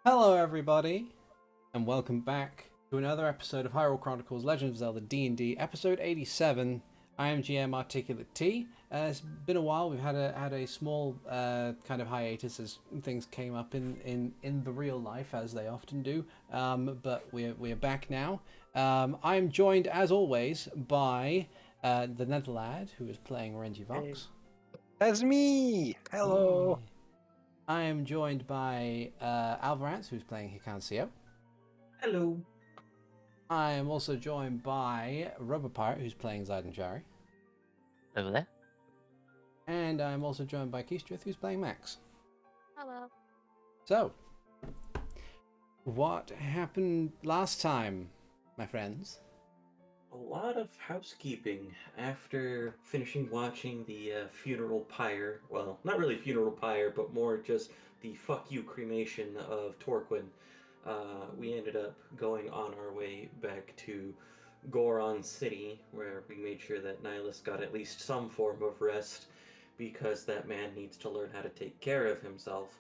Hello, everybody, and welcome back to another episode of Hyrule Chronicles: Legend of Zelda D&D, episode 87. I am GM Articulate T. It's been a while. We've had a small kind of hiatus as things came up in the real life, as they often do. But we're back now. I am joined, as always, by the Netherlad, who is playing Renji Hey, Vox. that's me. Hello. Yeah. I am joined by Alvarez, who's playing Hikan Sio. Hello. I am also joined by Rubber Pirate, who's playing Zayden Jari. Over there. And I'm also joined by Keestrith, who's playing Max. Hello. So, what happened last time, my friends? A lot of housekeeping after finishing watching the funeral pyre. Well, not really funeral pyre, but more just the fuck you cremation of Torquin. We ended up going on our way back to Goron City, where we made sure that Nihilus got at least some form of rest, because that man needs to learn how to take care of himself.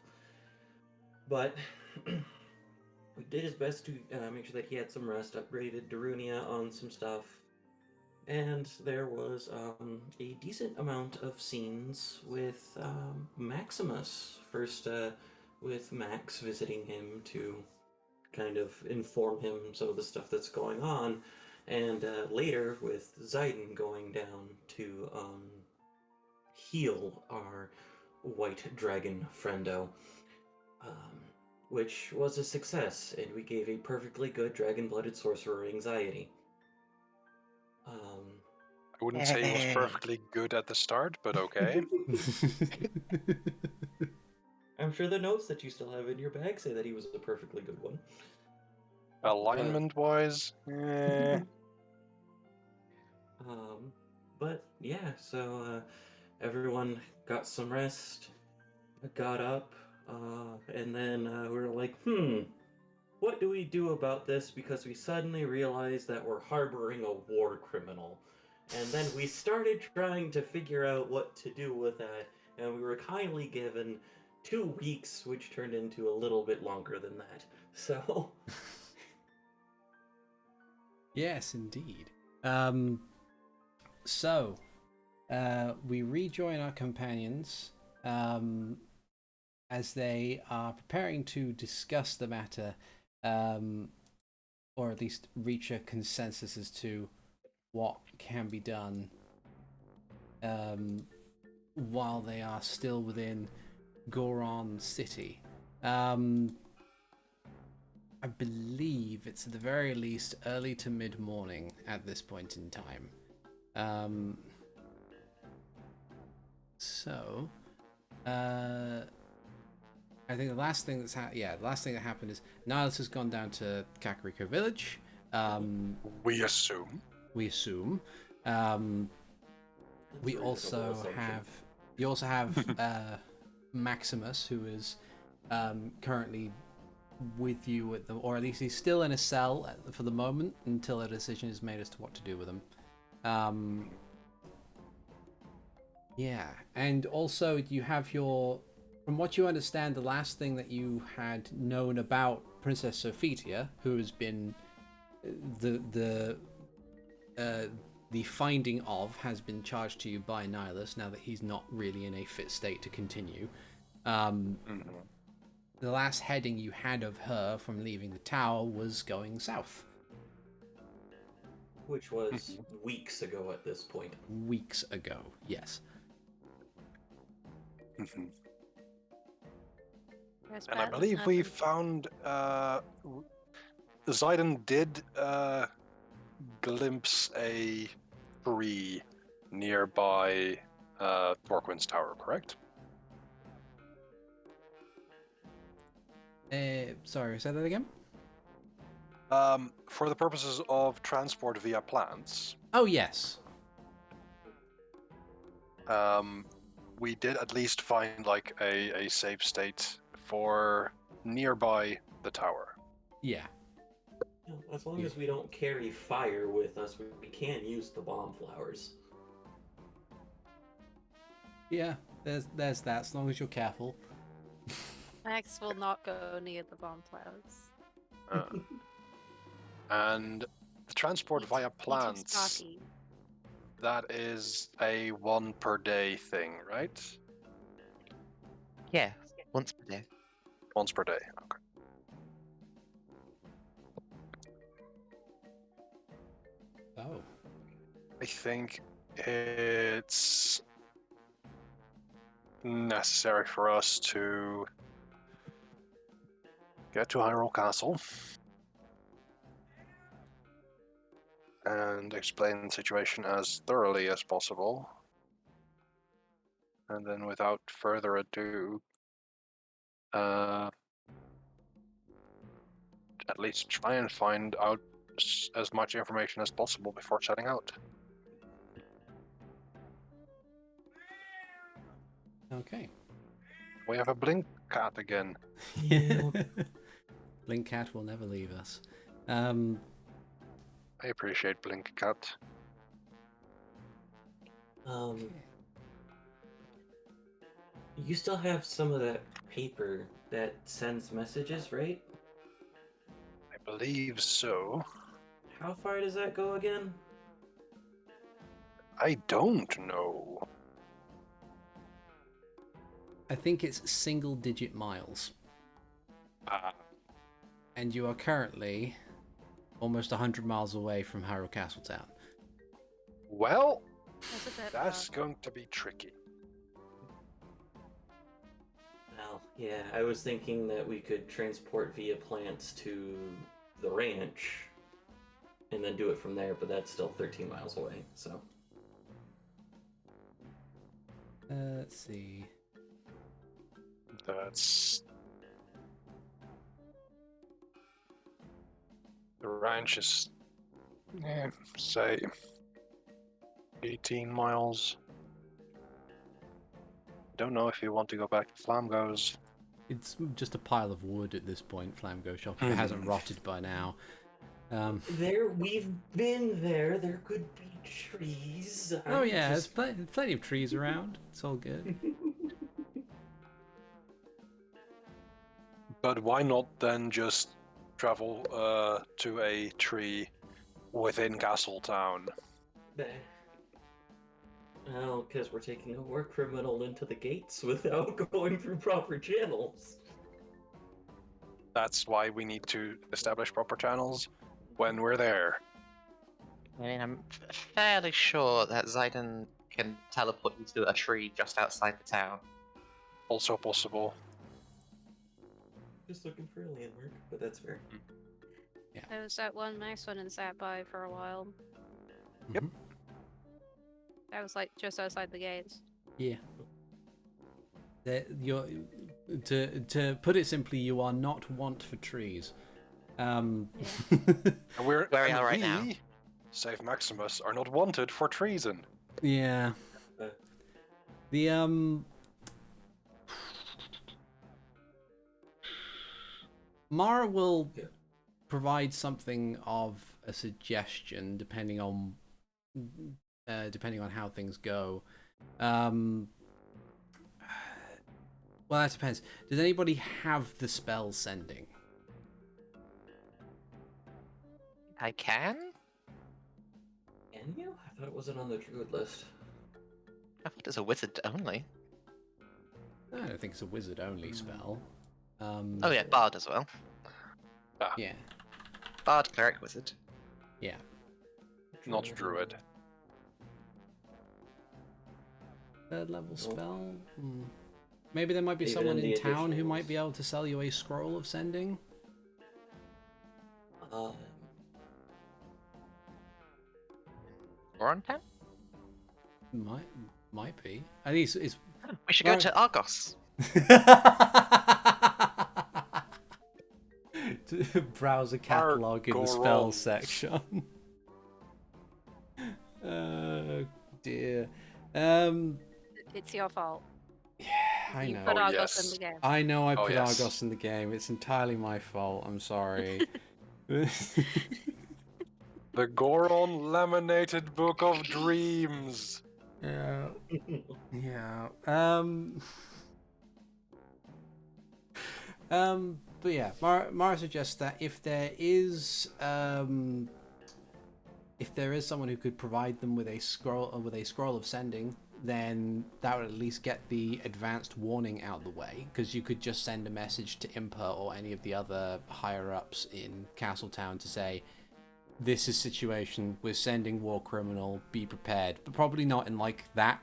But we did his best to make sure that he had some rest, upgraded Darunia on some stuff, and there was a decent amount of scenes with Maximus. First, with Max visiting him to kind of inform him some of the stuff that's going on, and later with Zayden going down to heal our white dragon friendo. Which was a success, and we gave a perfectly good dragon-blooded sorcerer anxiety. I wouldn't say it was perfectly good at the start, but okay. I'm sure the notes that you still have in your bag say that he was a perfectly good one. Alignment-wise, But yeah, so everyone got some rest, got up, and then we were like, what do we do about this? Because we suddenly realized that we're harboring a war criminal. And then we started trying to figure out what to do with that, and we were kindly given 2 weeks, which turned into a little bit longer than that. So. Yes, indeed. So, we rejoin our companions as they are preparing to discuss the matter, or at least reach a consensus as to what can be done while they are still within Goron City. I believe it's at the very least early to mid-morning at this point in time. I think the last thing the last thing that happened is Nihilus has gone down to Kakariko Village. we assume. We assume. We That's a also reasonable have assumption. Maximus, who is currently with you at the, or at least he's still in a cell for the moment until a decision is made as to what to do with him. Yeah, and also you have your, from what you understand, the last thing that you had known about Princess Sophitia, who has been the finding of has been charged to you by Nihilus now that he's not really in a fit state to continue. The last heading you had of her from leaving the tower was going south. Which was weeks ago at this point. Weeks ago, yes. And I believe we found Zayden did glimpse a tree nearby Torquin's tower, correct? Sorry, say that again? For the purposes of transport via plants, Oh, yes. we did at least find like a safe state for nearby the tower. Yeah. As long as we don't carry fire with us, we can use the bomb flowers. Yeah, there's that, as long as you're careful. Max will not go near the bomb clouds. And the transport via plants, Starty. that is a 1 per day thing, right? Yeah, once per day. Once per day, okay. Oh. I think it's necessary for us to get to Hyrule Castle and explain the situation as thoroughly as possible. And then without further ado, at least try and find out as much information as possible before setting out. Okay. We have a blink cat again. Blink Cat will never leave us. I appreciate blink cat. You still have some of that paper that sends messages, right? I believe so. How far does that go again? I don't know. I think it's single-digit miles. Ah, And you are currently almost 100 miles away from Hyrule Castle Town. well, That's a bit that's far. going to be tricky. Well, yeah, I was thinking that we could transport via plants to the ranch and then do it from there, but that's still 13 miles away, so. Let's see. That's... The ranch is, say, 18 miles. Don't know if you want to go back to Flamgo's. It's just a pile of wood at this point, Flamgo Shop, if it hasn't rotted by now. We've been there. There could be trees. Oh yeah, there's plenty of trees around. It's all good. But why not then just travel to a tree within Castletown? Well, because we're taking a war criminal into the gates without going through proper channels. That's why we need to establish proper channels when we're there. I mean, I'm fairly sure that Zayden can teleport you to a tree just outside the town. Also possible. Just looking for alien work, but that's fair. There was that one Max went and sat by for a while. Yep. Mhm. That was like just outside the gates. Yeah. To put it simply, you are not want for trees. And Where we are right now. Save Maximus, are not wanted for treason. Yeah. The Mara will provide something of a suggestion depending on how things go. Well, that depends. Does anybody have the spell sending? I can? Can you? I thought it wasn't on the druid list. I thought it's a wizard only. I don't think it's a wizard only spell. Oh yeah, bard as well. Yeah. Bard, cleric, wizard. Yeah. Not druid. Third level spell? Maybe there might be Even someone in in the town who additionals. might be able to sell you a scroll of sending. We're on 10? Might be. I think it's We should go to Argos. to browse a catalog in the spell Argorons. section. Oh dear. It's your fault. Yeah, I You know. put Oh, Argos yes. in the game. I know I Oh, put yes. Argos in the game. It's entirely my fault. I'm sorry. The Goron Laminated Book of Dreams. Yeah. Yeah. But yeah, Mara suggests that if there is someone who could provide them with a scroll of sending, then that would at least get the advanced warning out of the way, because you could just send a message to Impa or any of the other higher ups in Castletown to say, this is situation, we're sending war criminal, be prepared. But probably not in like that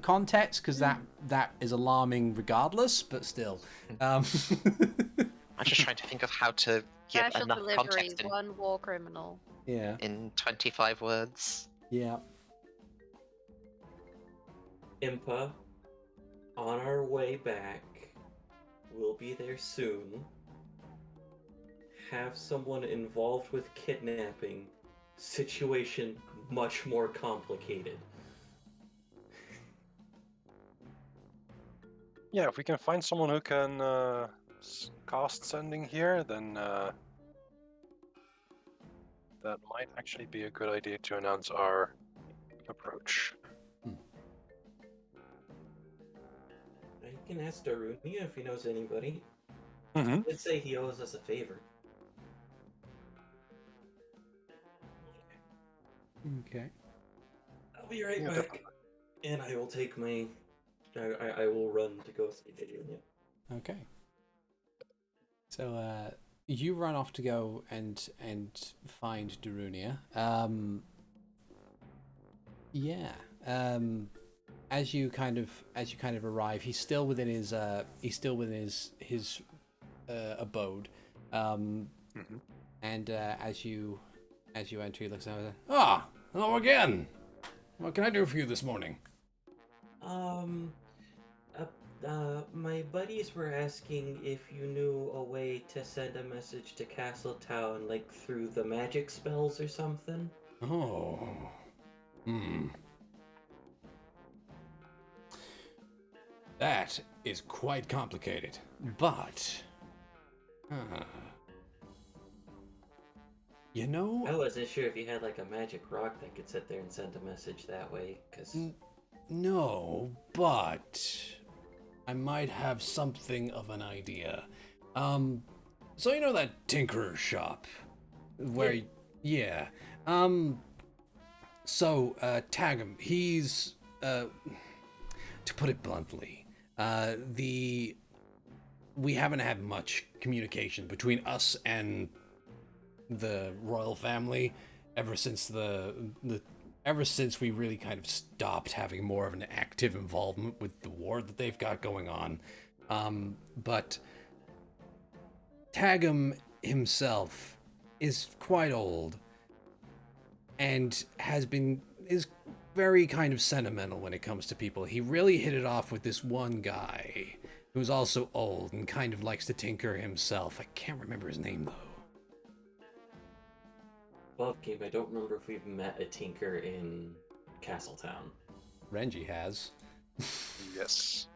context, because that is alarming regardless, but still. I'm just trying to think of how to give Special enough delivery, context one war criminal. Yeah. in 25 words. Yeah. Impa, on our way back, we'll be there soon. Have someone involved with kidnapping. Situation much more complicated. Yeah, if we can find someone who can cast sending here, then that might actually be a good idea to announce our approach. I can ask Darunia if he knows anybody. Mm-hmm. He did say he owes us a favor. Okay. I'll be right Yeah, back. definitely. And I will take my... I will run to go see Darunia. Okay. So you run off to go and find Darunia. As you kind of arrive, he's still within his abode. Mm-hmm. And as you enter, he looks down and says, "Ah, hello again. What can I do for you this morning?" My buddies were asking if you knew a way to send a message to Castletown, like through the magic spells or something. Oh. That is quite complicated, but... You know... I wasn't sure if you had like a magic rock that could sit there and send a message that way, because... No, but... I might have something of an idea. So you know that tinkerer's shop? Where... Yeah. So, tag him. He's... to put it bluntly, we haven't had much communication between us and the royal family ever since ever since we really kind of stopped having more of an active involvement with the war that they've got going on. But Tagum himself is quite old and is very kind of sentimental when it comes to people. He really hit it off with this one guy who's also old and kind of likes to tinker himself. I can't remember his name, though. Above game, I don't remember if we've met a tinker in Castletown. Renji has. Yes.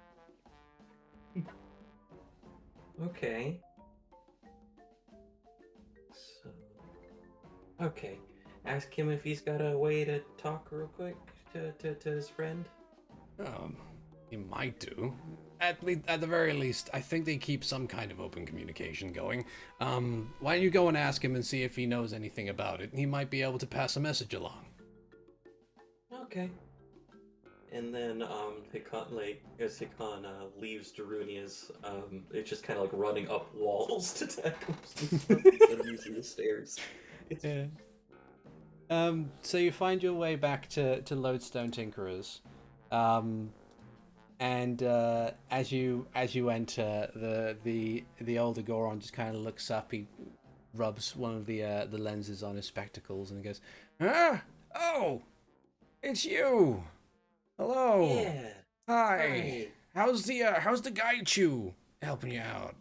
Okay. So... Okay. Ask him if he's got a way to talk real quick to his friend. He might do. At the very least, I think they keep some kind of open communication going. Why don't you go and ask him and see if he knows anything about it? He might be able to pass a message along. Okay. And then, Hikan, as Hikan leaves Darunia's, it's just kind of like running up walls to tackle using the stairs. Yeah. So you find your way back to Lodestone Tinkerers. And as you enter, the older Goron just kind of looks up. He rubs one of the lenses on his spectacles and he goes, "Ah, oh, it's you. Hello. Yeah. Hi. How's the Gaichu helping you out?"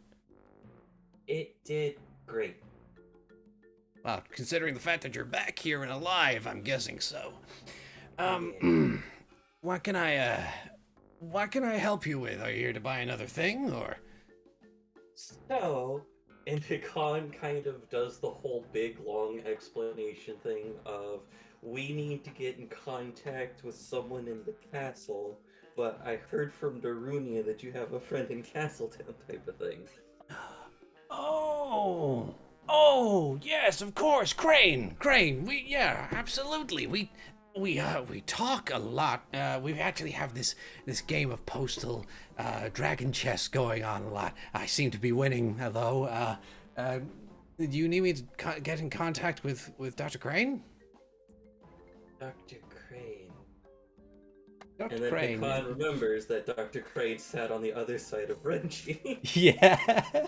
It did great. Well, considering the fact that you're back here and alive, I'm guessing so. What can I help you with? Are you here to buy another thing, or? So, and Hikan kind of does the whole big long explanation thing of, we need to get in contact with someone in the castle, but I heard from Darunia that you have a friend in Castletown type of thing. Oh, yes, of course, Crane. Yeah, absolutely. We talk a lot. We actually have this game of postal dragon chess going on a lot. I seem to be winning, though. Do you need me to get in contact with Dr. Crane? Dr. Crane. Dr. And then Crane. Hikan remembers that Dr. Crane sat on the other side of Renji. Yeah.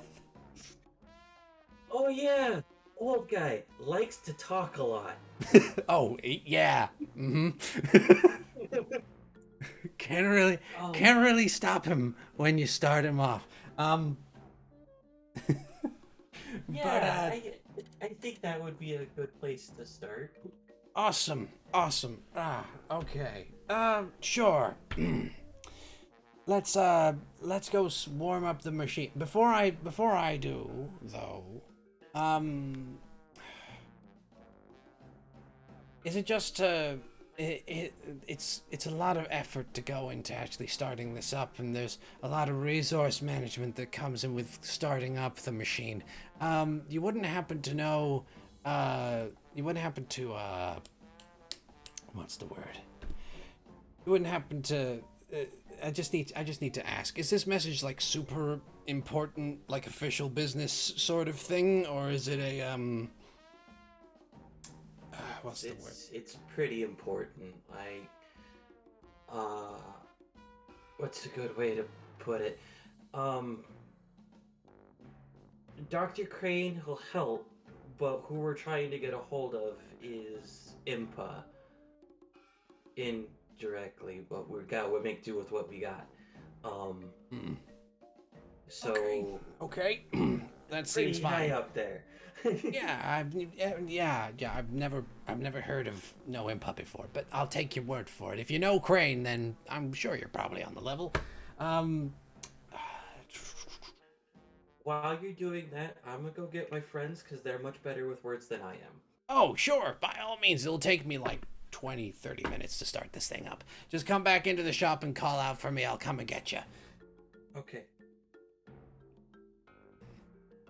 Oh yeah, old guy, likes to talk a lot. Oh, yeah. Mm-hmm. Can't really stop him when you start him off. Yeah, I think that would be a good place to start. Awesome. Okay. Sure. Let's go warm up the machine. Before I do, though, is it just it's a lot of effort to go into actually starting this up, and there's a lot of resource management that comes in with starting up the machine. You wouldn't happen to know, what's the word? You wouldn't happen to, I just need to ask, is this message like super important, like official business sort of thing, or is it a, what's the word? It's pretty important. What's a good way to put it? Dr. Crane will help, but who we're trying to get a hold of is Impa. Indirectly, but we'll make do with what we got. So Okay. That pretty seems fine. high up there. I've never heard of no Impa before, but I'll take your word for it. If you know Crane, then I'm sure you're probably on the level. While you're doing that, I'm gonna go get my friends because they're much better with words than I am. Oh, sure. By all means, it'll take me like 20-30 minutes to start this thing up. Just come back into the shop and call out for me. I'll come and get you. Okay.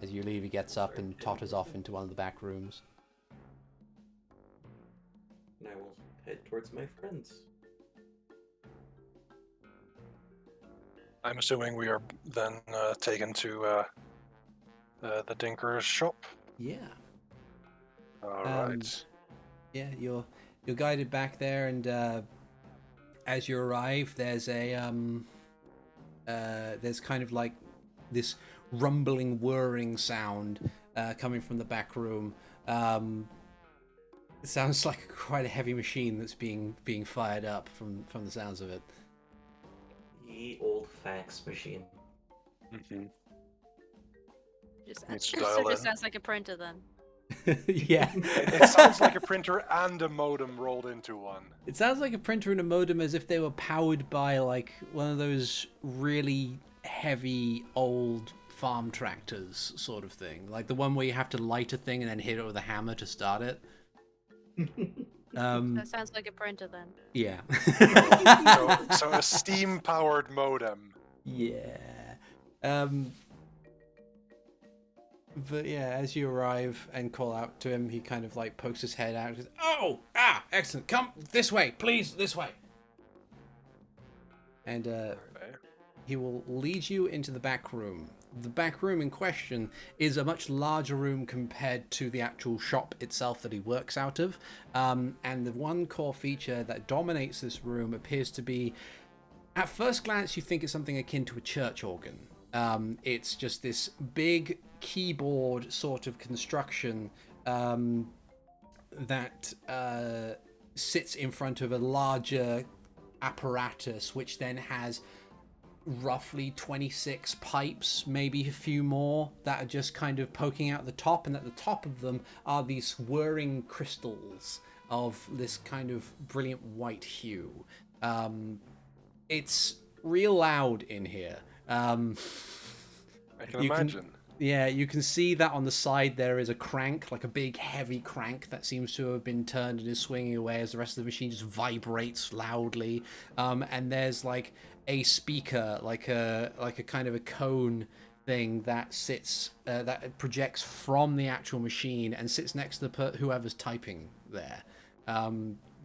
As you leave, he gets up and totters off into one of the back rooms. And I will head towards my friends. I'm assuming we are then taken to the Dinker's shop. Yeah. All right. Yeah, you're guided back there, and as you arrive, there's there's kind of like this rumbling, whirring sound coming from the back room. It sounds like quite a heavy machine that's being fired up from the sounds of it. Ye old fax machine. Mm-hmm. Just Needs to dial in. sounds like a printer then. Yeah. It sounds like a printer and a modem rolled into one. It sounds like a printer and a modem as if they were powered by like one of those really heavy old farm tractors sort of thing. Like the one where you have to light a thing and then hit it with a hammer to start it. That sounds like a printer then. Yeah. So a steam-powered modem. Yeah. But yeah, as you arrive and call out to him, he kind of like pokes his head out and says, "Oh, excellent. Come this way, please, this way." And he will lead you into the back room. The back room in question is a much larger room compared to the actual shop itself that he works out of. And the one core feature that dominates this room appears to be, at first glance, you think it's something akin to a church organ. It's just this big keyboard sort of construction that sits in front of a larger apparatus, which then has roughly 26 pipes, maybe a few more, that are just kind of poking out the top, and at the top of them are these whirring crystals of this kind of brilliant white hue. It's real loud in here. I can imagine. You can see that on the side there is a crank, like a big heavy crank that seems to have been turned and is swinging away as the rest of the machine just vibrates loudly. And there's like a speaker, like a kind of a cone thing that sits that projects from the actual machine and sits next to whoever's typing there,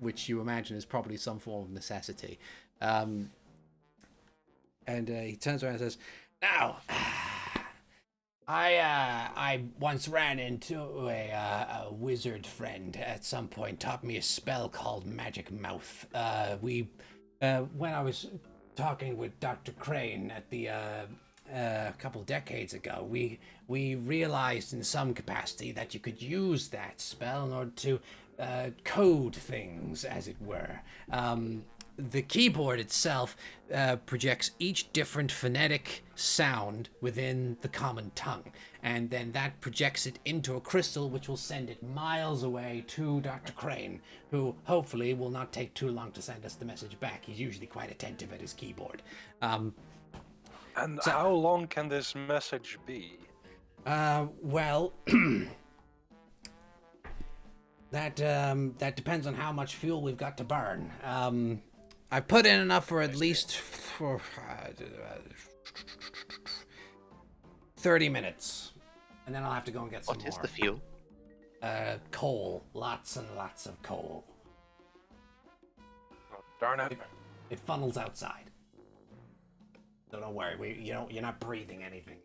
which you imagine is probably some form of necessity. And he turns around and says, "Now, I once ran into a wizard friend at some point, taught me a spell called Magic Mouth. When I was talking with Dr. Crane at the a couple decades ago, we realized in some capacity that you could use that spell in order to code things, as it were. The keyboard itself projects each different phonetic sound within the common tongue, and then that projects it into a crystal which will send it miles away to Dr. Crane, who hopefully will not take too long to send us the message back. He's usually quite attentive at his keyboard. And how long can this message be? Well, that depends on how much fuel we've got to burn. I put in enough for at least 30 minutes, and then I'll have to go and get some more. What is the fuel? Coal. Lots and lots of coal. Oh, darn it. It funnels outside. So don't worry, you're not breathing anything.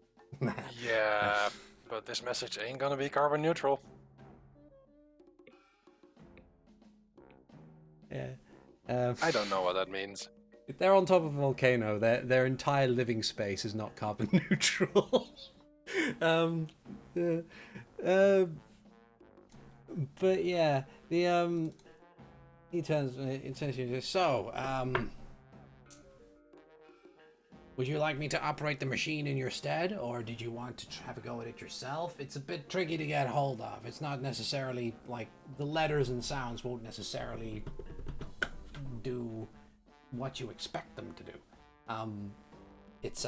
Yeah, but this message ain't gonna be carbon neutral. Yeah. I don't know what that means. If they're on top of a volcano, their entire living space is not carbon neutral. But yeah, he turns to you and says, "So, would you like me to operate the machine in your stead, or did you want to have a go at it yourself? It's a bit tricky to get hold of. It's not necessarily like the letters and sounds won't necessarily do what you expect them to do. It's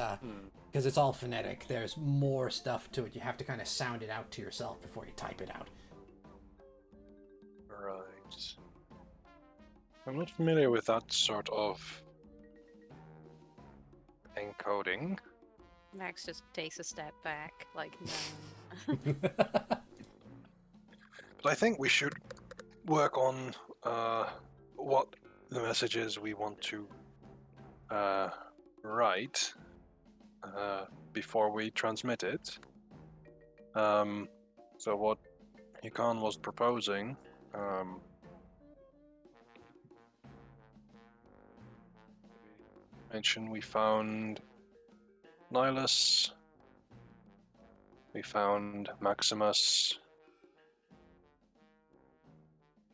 because it's all phonetic. There's more stuff to it. You have to kind of sound it out to yourself before you type it out." Right. I'm not familiar with that sort of encoding. Max just takes a step back, like, no. But I think we should work on what the messages we want to write before we transmit it. So what Hikan was proposing, mentioned we found Nihilus, we found Maximus.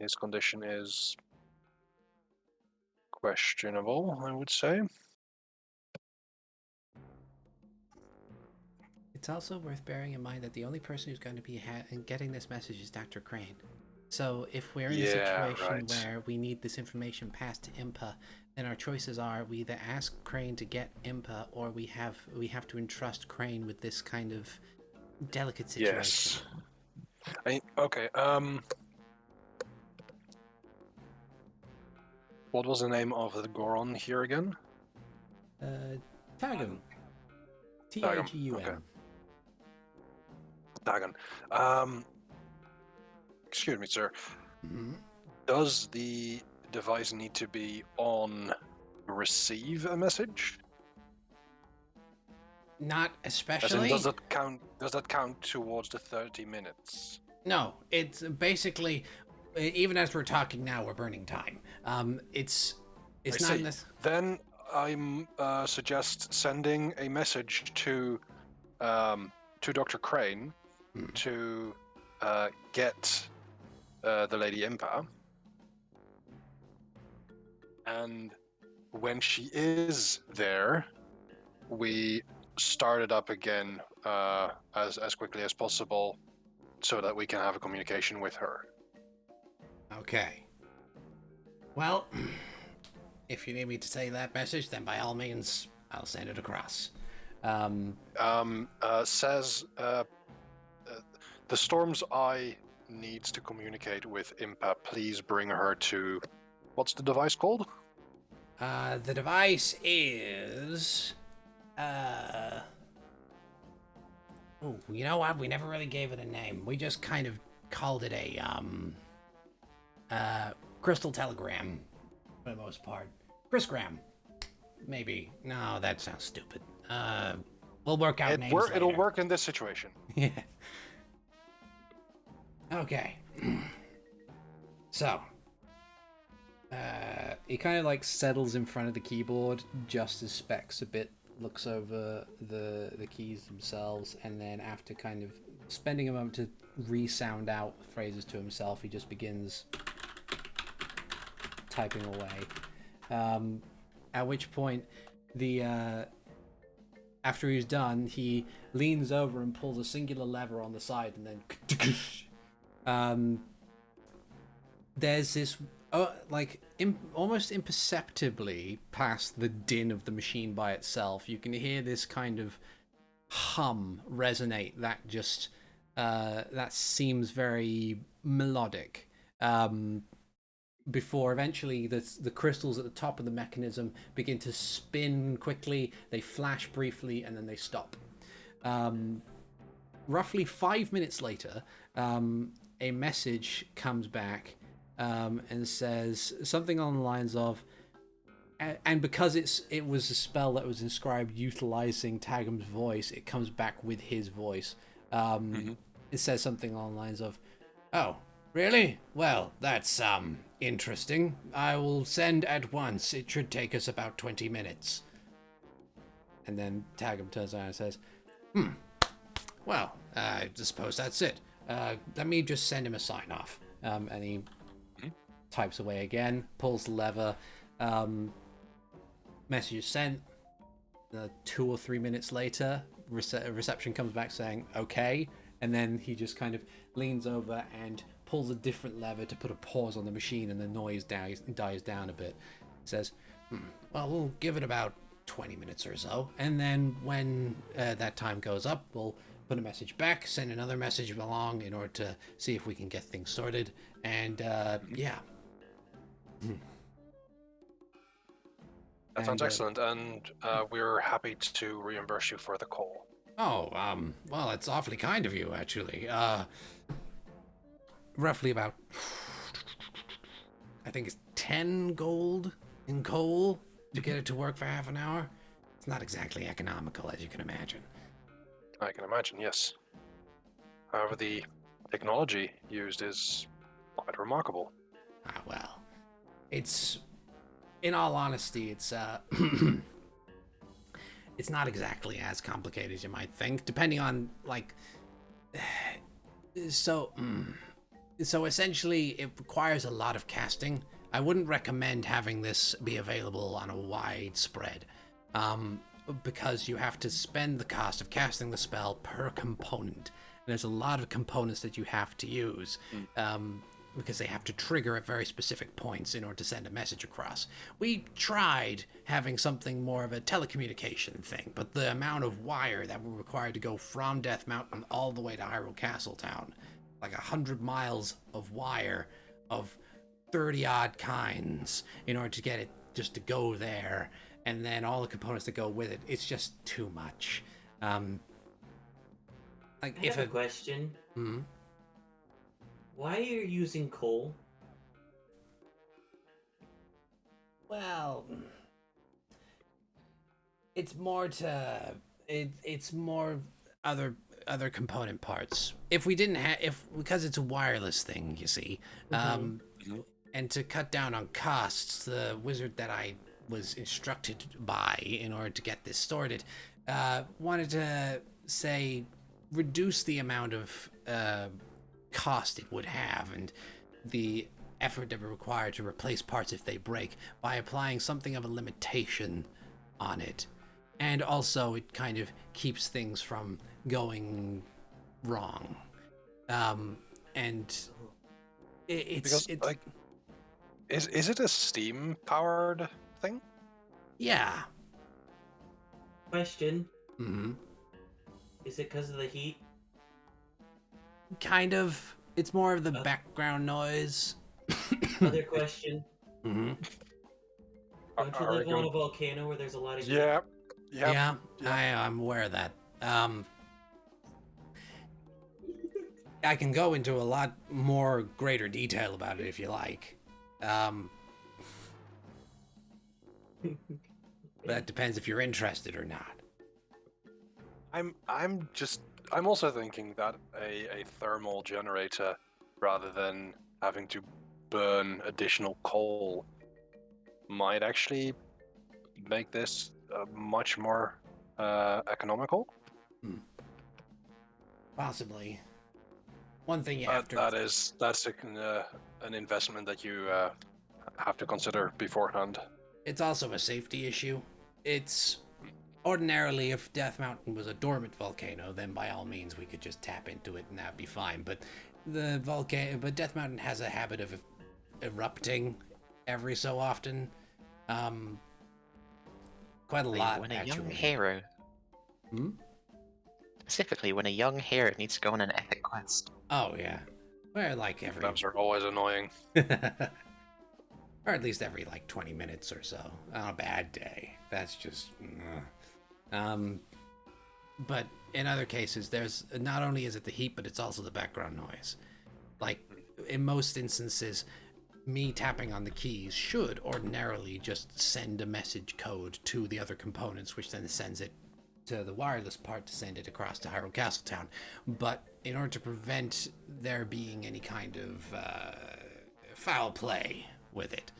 His condition is questionable, I would say. It's also worth bearing in mind that the only person who's going to be getting this message is Dr. Crane. So if we're in a situation where we need this information passed to IMPA, then our choices are we either ask Crane to get IMPA, or we have to entrust Crane with this kind of delicate situation. Yes. Okay. What was the name of the Goron here again? Tagun. T-A-G-U-M. Okay. Dagon. Excuse me, sir. Mm-hmm. Does the device need to be on receive a message? Not As especially. in, does that count towards the 30 minutes? No, it's basically, even as we're talking now, we're burning time. It's not this. Then I suggest sending a message to Dr. Crane to get the Lady Impa, and when she is there, we start it up again as quickly as possible, so that we can have a communication with her. Okay. Well, if you need me to say that message, then by all means, I'll send it across. Says the Storm's Eye needs to communicate with Impa. Please bring her to. What's the device called? The device is Oh, you know what? We never really gave it a name. We just kind of called it a crystal telegram for the most part. Chrisgram. Maybe. No, that sounds stupid. We'll work out names later. It'll work in this situation. Yeah. Okay. So, he kind of like settles in front of the keyboard just as Specs a bit looks over the keys themselves, and then after kind of spending a moment to resound out phrases to himself, he just begins typing away. At which point, after he's done, he leans over and pulls a singular lever on the side, and then there's this almost imperceptibly past the din of the machine by itself, you can hear this kind of hum resonate that just that seems very melodic, before eventually the crystals at the top of the mechanism begin to spin quickly. They flash briefly and then they stop. Roughly 5 minutes later, a message comes back and says something along the lines of, and because it was a spell that was inscribed utilizing Tagum's voice, it comes back with his voice. It says something along the lines of, "Oh, really? Well, that's interesting. I will send at once. It should take us about 20 minutes. And then Tagum turns around and says, well, I suppose that's it. Let me just send him a sign-off." And he types away again, pulls the lever, message is sent. 2 or 3 minutes later, reception comes back saying, okay, and then he just kind of leans over and pulls a different lever to put a pause on the machine, and the noise dies down a bit. He says, well, we'll give it about 20 minutes or so, and then when that time goes up, we'll put a message back, send another message along in order to see if we can get things sorted, and yeah. That sounds excellent, and we're happy to reimburse you for the call. Oh, well, it's awfully kind of you, actually. Roughly about, I think it's 10 gold in coal to get it to work for half an hour. It's not exactly economical, as you can imagine. I can imagine, yes. However, the technology used is quite remarkable. Ah, well, it's, in all honesty, it's it's not exactly as complicated as you might think, depending on, like, so essentially it requires a lot of casting. I wouldn't recommend having this be available on a wide spread, because you have to spend the cost of casting the spell per component. And there's a lot of components that you have to use, because they have to trigger at very specific points in order to send a message across. We tried having something more of a telecommunication thing, but the amount of wire that were required to go from Death Mountain all the way to Hyrule Castletown, like 100 miles of wire of 30-odd kinds in order to get it just to go there, and then all the components that go with it, it's just too much. Like, I have a question. Why are you using coal? Well, it's more it's more other component parts. If we didn't because it's a wireless thing, you see, and to cut down on costs, the wizard that I was instructed by in order to get this sorted wanted to say reduce the amount of cost it would have and the effort that would require to replace parts if they break by applying something of a limitation on it. And also it kind of keeps things from going wrong. And it's like, is it a steam powered thing? Yeah. Question. Is it because of the heat? Kind of. It's more of the background noise. Other question. Are Don't you live on a volcano where there's a lot of heat? Yeah. I'm aware of that. I can go into a lot more greater detail about it if you like. But that depends if you're interested or not. I'm also thinking that a thermal generator, rather than having to burn additional coal, might actually make this much more economical. Possibly. One thing you have to... That's an investment that you have to consider beforehand. It's also a safety issue. It's... Ordinarily, if Death Mountain was a dormant volcano, then by all means we could just tap into it and that'd be fine. But Death Mountain has a habit of erupting every so often. Quite a lot, When a actually. young hero... Specifically, when a young hero needs to go on an epic quest. Oh, yeah. Where, like, every... Those are always annoying. Or at least every, like, 20 minutes or so. On a bad day. That's just... But in other cases, there's... Not only is it the heat, but it's also the background noise. Like, in most instances, me tapping on the keys should ordinarily just send a message code to the other components, which then sends it to the wireless part to send it across to Hyrule Castletown. But in order to prevent there being any kind of foul play with it,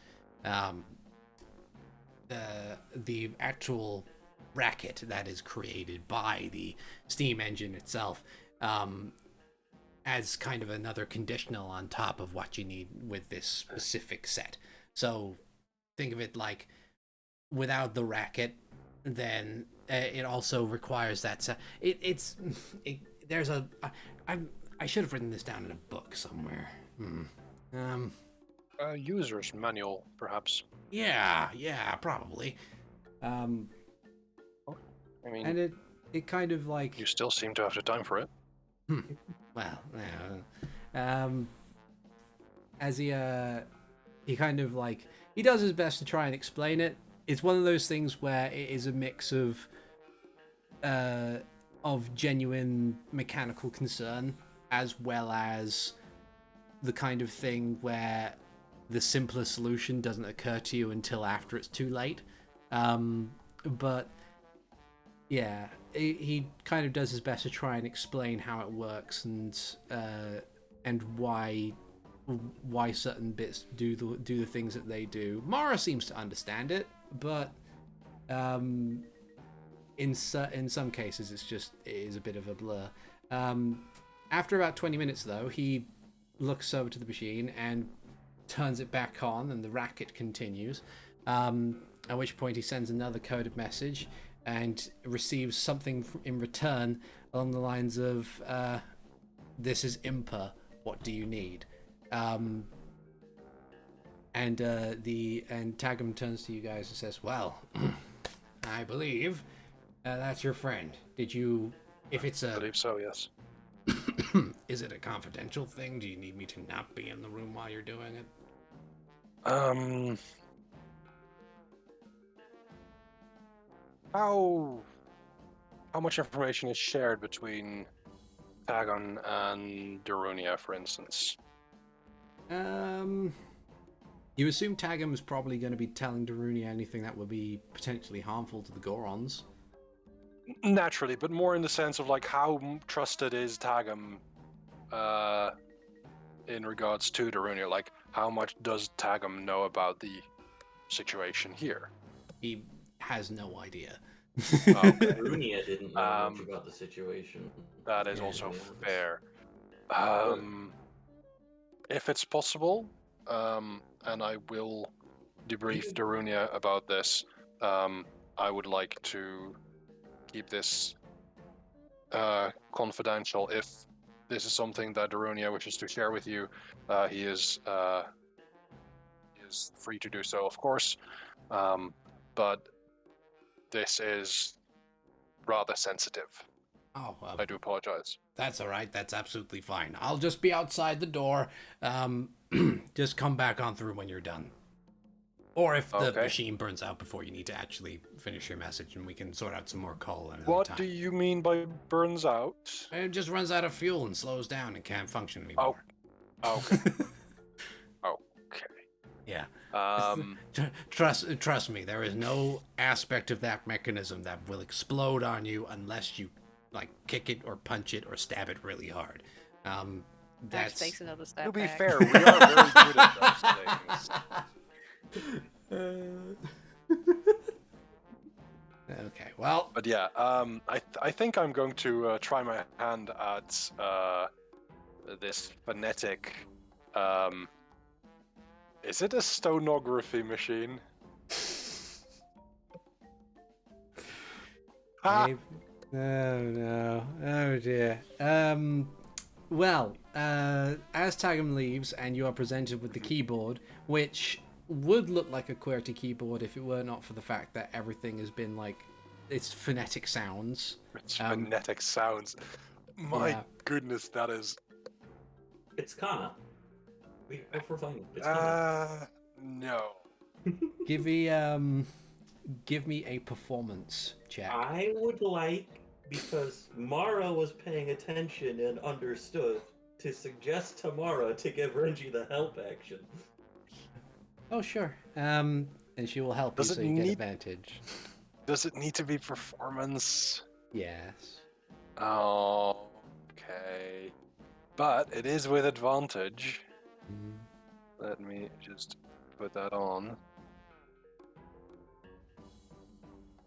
the actual racket that is created by the steam engine itself as kind of another conditional on top of what you need with this specific set. So think of it like without the racket, then it also requires that. I should have written this down in a book somewhere. User's manual, perhaps. Yeah, probably. I mean, And it kind of like... you still seem to have the time for it. Well, as he kind of like... He does his best to try and explain it. It's one of those things where it is a mix of genuine mechanical concern, as well as the kind of thing where the simplest solution doesn't occur to you until after it's too late. But yeah, he kind of does his best to try and explain how it works and why certain bits do the things that they do. Mara seems to understand it, but in some cases it is a bit of a blur. After about 20 minutes though, he looks over to the machine and turns it back on, and the racket continues, at which point he sends another coded message and receives something in return along the lines of this is Impa, what do you need? And Tagum turns to you guys and says, well, I believe that's your friend. Did you... If it's I believe so, yes. Is it a confidential thing? Do you need me to not be in the room while you're doing it? How much information is shared between Pagon and Darunia, for instance? You assume Tagum is probably going to be telling Darunia anything that would be potentially harmful to the Gorons. Naturally, but more in the sense of like how trusted is Tagum in regards to Darunia? Like, how much does Tagum know about the situation here? He has no idea. Darunia didn't know much about the situation. That is also fair. If it's possible, and I will debrief Darunia about this, I would like to keep this confidential. If this is something that Darunia wishes to share with you, he is free to do so, of course. But this is rather sensitive. Oh, I do apologize. That's all right. That's absolutely fine. I'll just be outside the door. Just come back on through when you're done. Or if the Okay. machine burns out before you need to actually finish your message, and we can sort out some more coal another What time. do you mean by burns out? It just runs out of fuel and slows down and can't function anymore. Okay. Okay. Yeah. Um, Trust me, there is no aspect of that mechanism that will explode on you unless you like kick it or punch it or stab it really hard. Max That's takes another step to be back. fair, we are very good at those things. Okay, well, But yeah, I think I'm going to try my hand at this phonetic. Is it a stonography machine? Ha! maybe... Oh no, oh dear. Well, as Tagam leaves and you are presented with the keyboard, which would look like a QWERTY keyboard if it were not for the fact that everything has been like, it's phonetic sounds. It's phonetic sounds. My yeah. goodness, that is. It's Kana. We're fine. It's Kana. No. Give me a performance check. I would like, because Mara was paying attention and understood, to suggest to Mara to give Renji the help action. Oh sure. And she will help Does you it so you get need- advantage. Does it need to be performance? Yes. Oh, okay. But it is with advantage. Mm. Let me just put that on.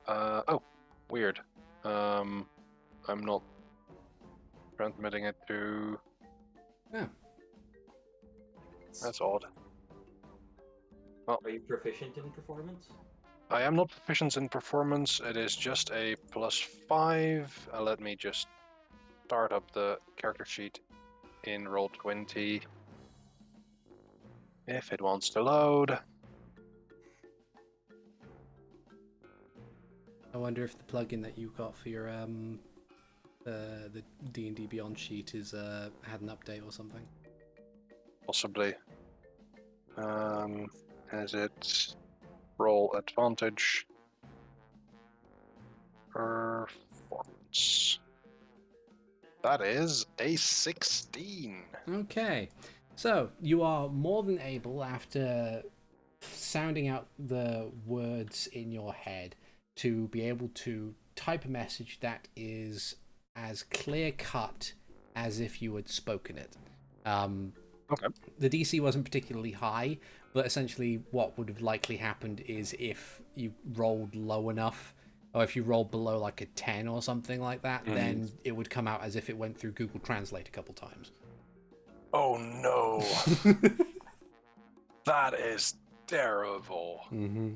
Oh, weird. I'm not transmitting it to. Oh. That's odd. Are you proficient in performance? I am not proficient in performance. It is just a +5. Let me just start up the character sheet in Roll20. If it wants to load. I wonder if the plugin that you got for your the D&D Beyond sheet is had an update or something. Possibly. Has it roll advantage? Performance. That is a 16. Okay, so you are more than able, after sounding out the words in your head, to be able to type a message that is as clear cut as if you had spoken it. Okay. The DC wasn't particularly high, but essentially what would have likely happened is if you rolled low enough, or if you rolled below like a 10 or something like that, then it would come out as if it went through Google Translate a couple times. Oh no. That is terrible. Mm-hmm.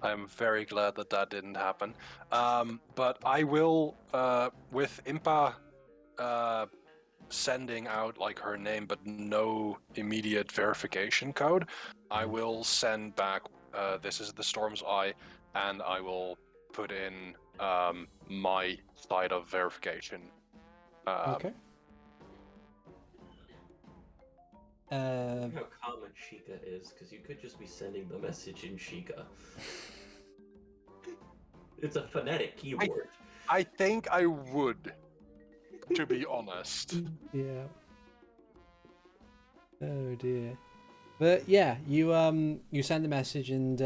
I'm very glad that that didn't happen. But I will, with Impa sending out like her name but no immediate verification code, I will send back, this is the Storm's Eye, and I will put in my side of verification. Okay. How common Sheikah is, because you could just be sending the message in Sheikah. It's a phonetic keyboard. I think I would, to be honest. Yeah. Oh dear. But yeah, you send the message and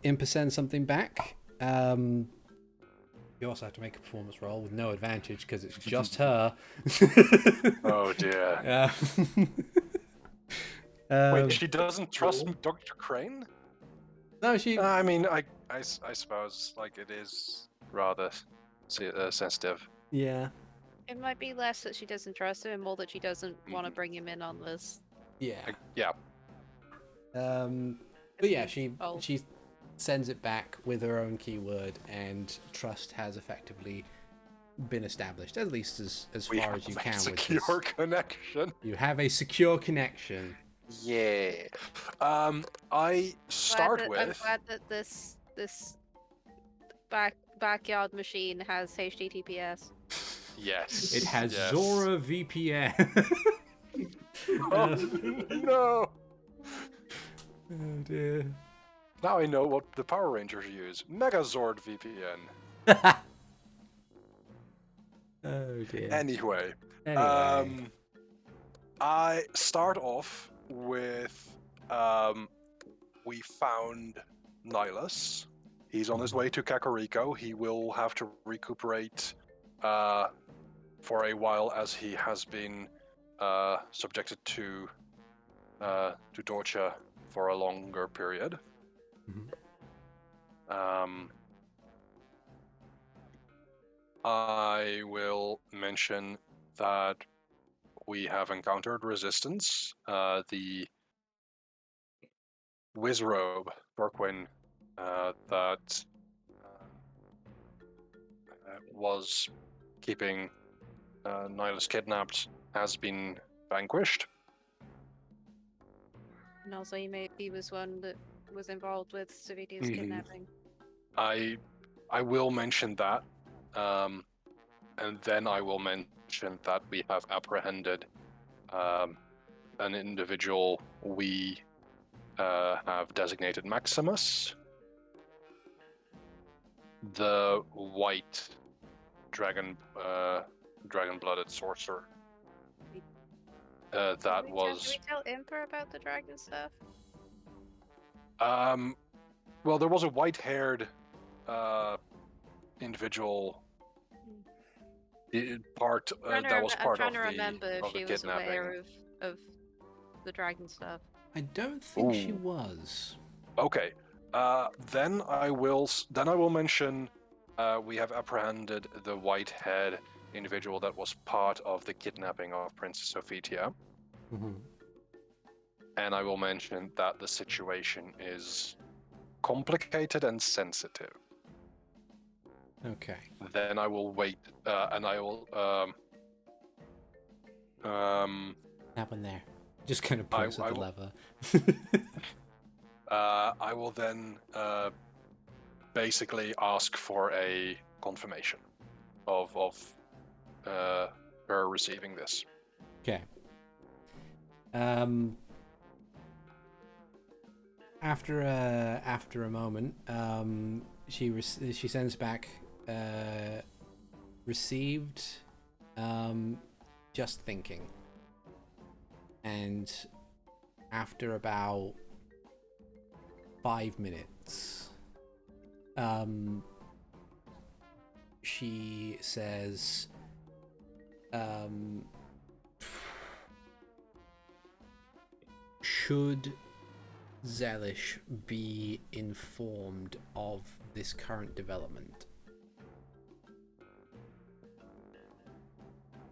Impa sends something back. You also have to make a performance roll with no advantage because it's just her. Oh dear. Wait, she doesn't trust Dr. Crane? No, she. I mean, I suppose like it is rather sensitive. Yeah. It might be less that she doesn't trust him and more that she doesn't want to bring him in on this. Yeah. Yeah. But yeah, she sends it back with her own keyword, and trust has effectively been established, at least as far as you can. Secure connection. You have a secure connection. Yeah. I start I'm with. glad that this backyard machine has HTTPS. Yes. It has yes. Zora VPN. Oh, no. Oh dear. Now I know what the Power Rangers use. Megazord VPN. Oh dear. Anyway, Anyway. I start off with we found Nihilus. He's on his way to Kakariko. He will have to recuperate for a while, as he has been subjected to torture for a longer period. I will mention that we have encountered resistance. The Wizrobe, Dorquin, that was keeping Nihilus kidnapped, has been vanquished. And also, he was one that was involved with Savitia's kidnapping. I will mention that, and then I will mention that we have apprehended an individual we have designated Maximus, the white dragon-blooded sorcerer. That Did was. we tell Imper about the dragon stuff? Well, there was a white-haired individual part that was part I'm trying of to remember if the she was kidnapping. aware of the dragon stuff. I don't think she Ooh. was. Okay. Then I will mention we have apprehended the white-haired individual that was part of the kidnapping of Princess Sophitia. And I will mention that the situation is complicated and sensitive. Okay. Then I will wait, and I will That one there. Just kind of points at the lever. I will then basically ask for a confirmation of her receiving this. Okay. After a moment, she sends back received just thinking, and after about 5 minutes, she says, should Zelish be informed of this current development?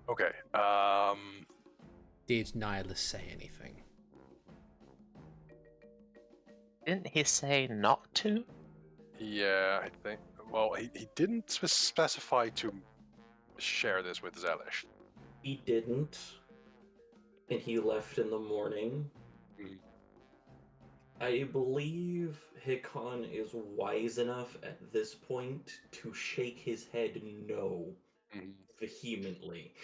Okay. Did Nihilus say anything? Didn't he say not to? Yeah, I think. Well, he didn't specify to share this with Zelish. He didn't, and he left in the morning. I believe Hikan is wise enough at this point to shake his head no vehemently.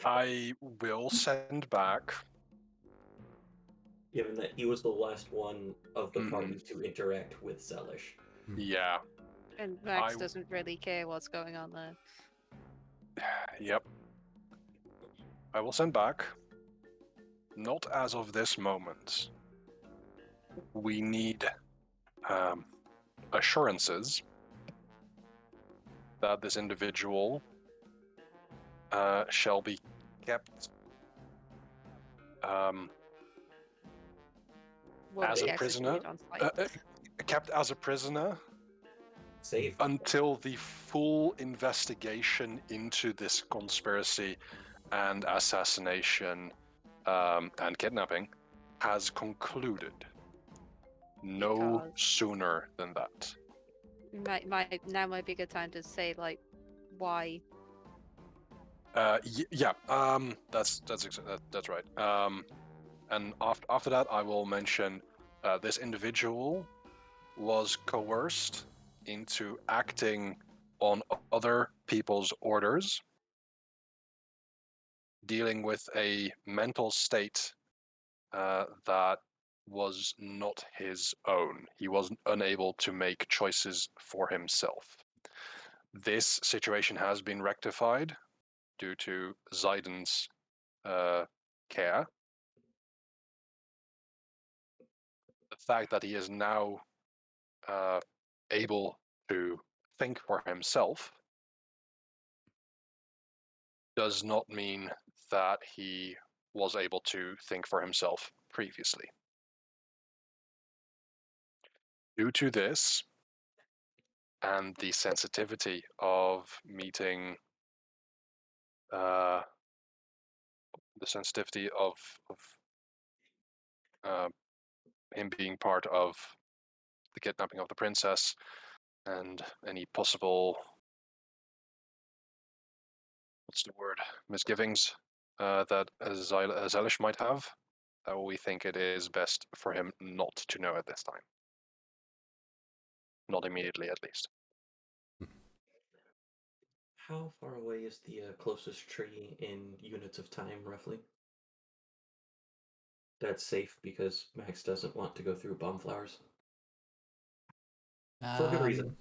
I will send back. Given that he was the last one of the party to interact with Zelish. Yeah. And Max doesn't really care what's going on there. Yep. I will send back. Not as of this moment. We need assurances that this individual shall be kept as a prisoner. Kept as a prisoner. Safe. Until the full investigation into this conspiracy and assassination and kidnapping has concluded. No sooner than that. Now might be a good time to say, like, why. Yeah. That's right. And after that, I will mention this individual was coerced into acting on other people's orders, dealing with a mental state that was not his own. He was unable to make choices for himself. This situation has been rectified due to Zaiden's care. The fact that he is now able to think for himself does not mean that he was able to think for himself previously. Due to this, and the sensitivity of meeting, the sensitivity of him being part of the kidnapping of the princess, and any possible, what's the word, misgivings that Zelish might have, we think it is best for him not to know at this time. Not immediately, at least. How far away is the closest tree in units of time, roughly? That's safe because Max doesn't want to go through bomb flowers. For good reason.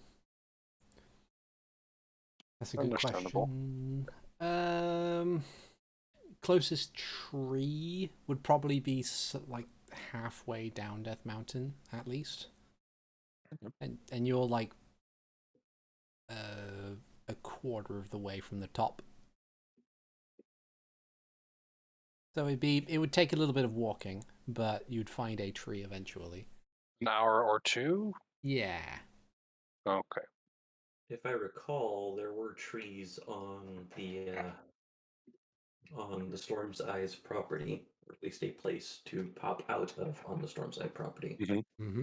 That's a good Understandable. question. Closest tree would probably be like halfway down Death Mountain, at least. And you're like a quarter of the way from the top. So it would take a little bit of walking, but you'd find a tree eventually. An hour or two? Yeah. Okay. If I recall, there were trees on the Storm's Eyes property, or at least a place to pop out of on the Storm's Eye property. Mm-hmm.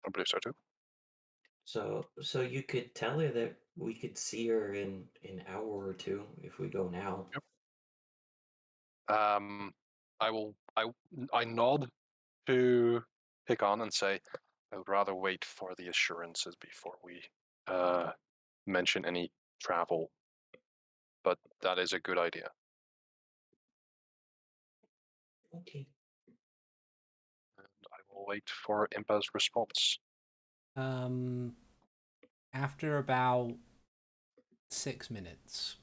I believe so too. So you could tell her that we could see her in an hour or two if we go now. Yep. I nod to Hikan and say, I would rather wait for the assurances before we mention any travel. But that is a good idea. Okay. And I will wait for Impa's response. After about 6 minutes,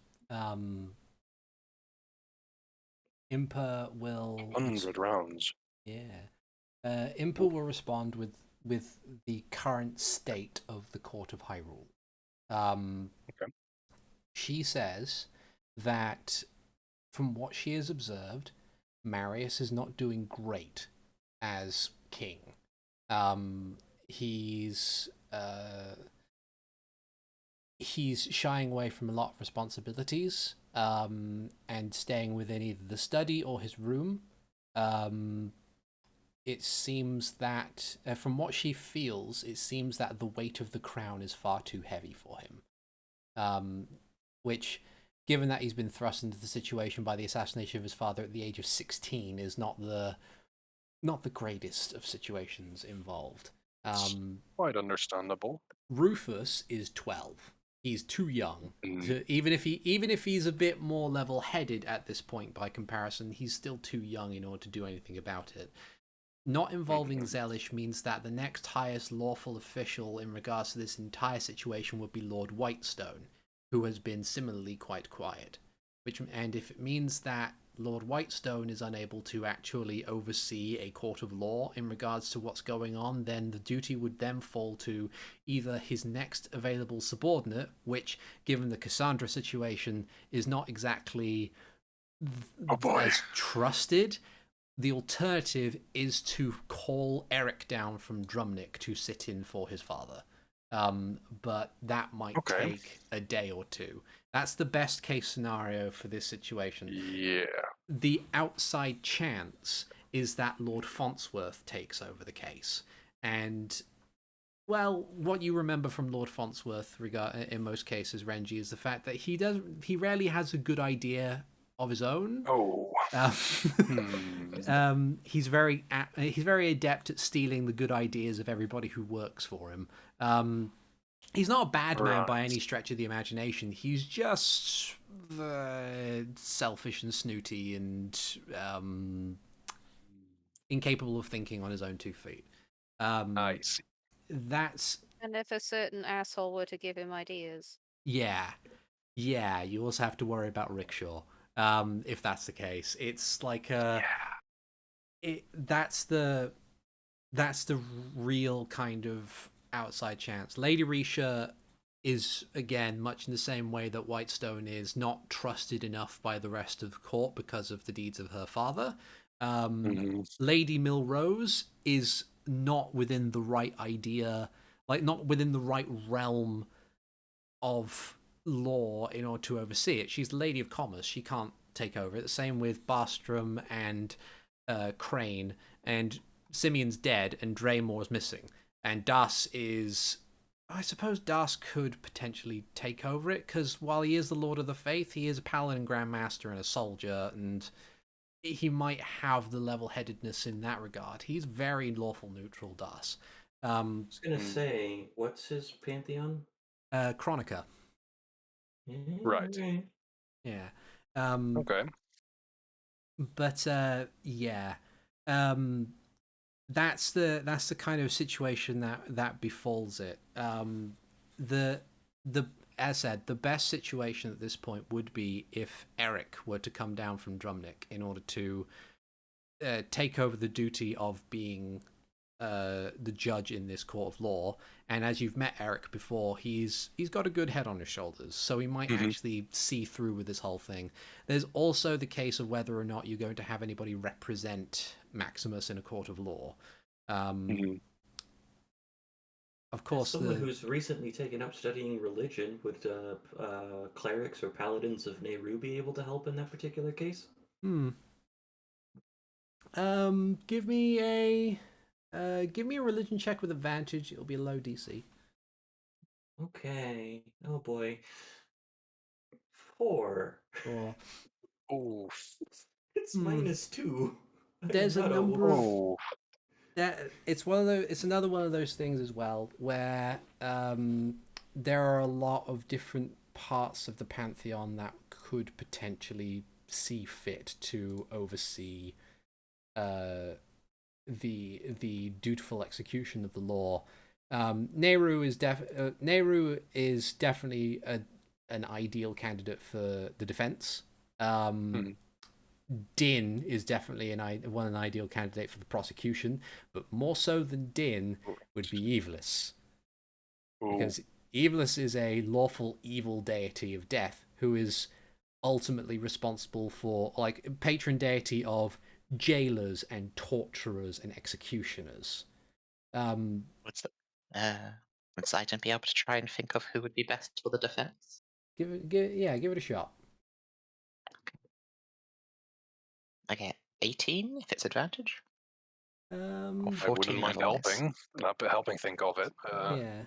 Impa will 100 rounds. Yeah. Impa will respond with the current state of the court of Hyrule. Okay. She says that from what she has observed, Marius is not doing great as king. He's shying away from a lot of responsibilities, and staying within either the study or his room. It seems that, from what she feels, it seems that the weight of the crown is far too heavy for him. Which, given that he's been thrust into the situation by the assassination of his father at the age of 16, is not the greatest of situations involved. Quite understandable. Rufus is 12. He's too young. Even if he's a bit more level-headed at this point by comparison, he's still too young in order to do anything about it. Not involving Zelish means that the next highest lawful official in regards to this entire situation would be Lord Whitestone, who has been similarly quite quiet. And if it means that Lord Whitestone is unable to actually oversee a court of law in regards to what's going on, then the duty would then fall to either his next available subordinate, which, given the Cassandra situation, is not exactly as trusted. The alternative is to call Eric down from Drumnik to sit in for his father. But that might take a day or two. That's the best case scenario for this situation. Yeah. The outside chance is that Lord Fontsworth takes over the case. And, well, what you remember from Lord Fontsworth in most cases, Renji, is the fact that he rarely has a good idea of his own. He's very adept at stealing the good ideas of everybody who works for him. He's not a bad man by any stretch of the imagination. He's just selfish and snooty and incapable of thinking on his own 2 feet. I see. That's And if a certain asshole were to give him ideas. yeah. You also have to worry about Rickshaw. If that's the case, it's like that's the real kind of outside chance. Lady Risha is, again, much in the same way that Whitestone is, not trusted enough by the rest of the court because of the deeds of her father. Lady Milrose is not within the right idea, like not within the right realm of law in order to oversee it. She's the Lady of Commerce. She can't take over it. The same with Barstrom and Crane, and Simeon's dead and Draymore's missing. And Das is... I suppose Das could potentially take over it, because while he is the Lord of the Faith, he is a Paladin Grandmaster and a soldier, and he might have the level-headedness in that regard. He's very lawful neutral, Das. I was gonna say, what's his pantheon? Chronica. Right. Yeah. Okay. But yeah. That's the kind of situation that befalls it. The as said, the best situation at this point would be if Eric were to come down from Drumnick in order to take over the duty of being the judge in this court of law. And as you've met Eric before, he's got a good head on his shoulders, so he might actually see through with this whole thing. There's also the case of whether or not you're going to have anybody represent Maximus in a court of law. Of course, someone who's recently taken up studying religion, would clerics or paladins of Nehru be able to help in that particular case? Give me a religion check with advantage. It'll be a low DC. Okay. Oh boy. 4. Oh. It's -2. There's a number of it's another one of those things as well where there are a lot of different parts of the pantheon that could potentially see fit to oversee the dutiful execution of the law. Nehru is definitely an ideal candidate for the defense. Din is definitely an ideal candidate for the prosecution, but more so than Din would be Evelus. Because Evelus is a lawful evil deity of death who is ultimately responsible for, like, patron deity of jailers and torturers and executioners. Would Zayden be able to try and think of who would be best for the defense? Give it a shot. Okay, 18 if it's advantage. Or 14 I wouldn't mind otherwise. helping think of it. Yeah.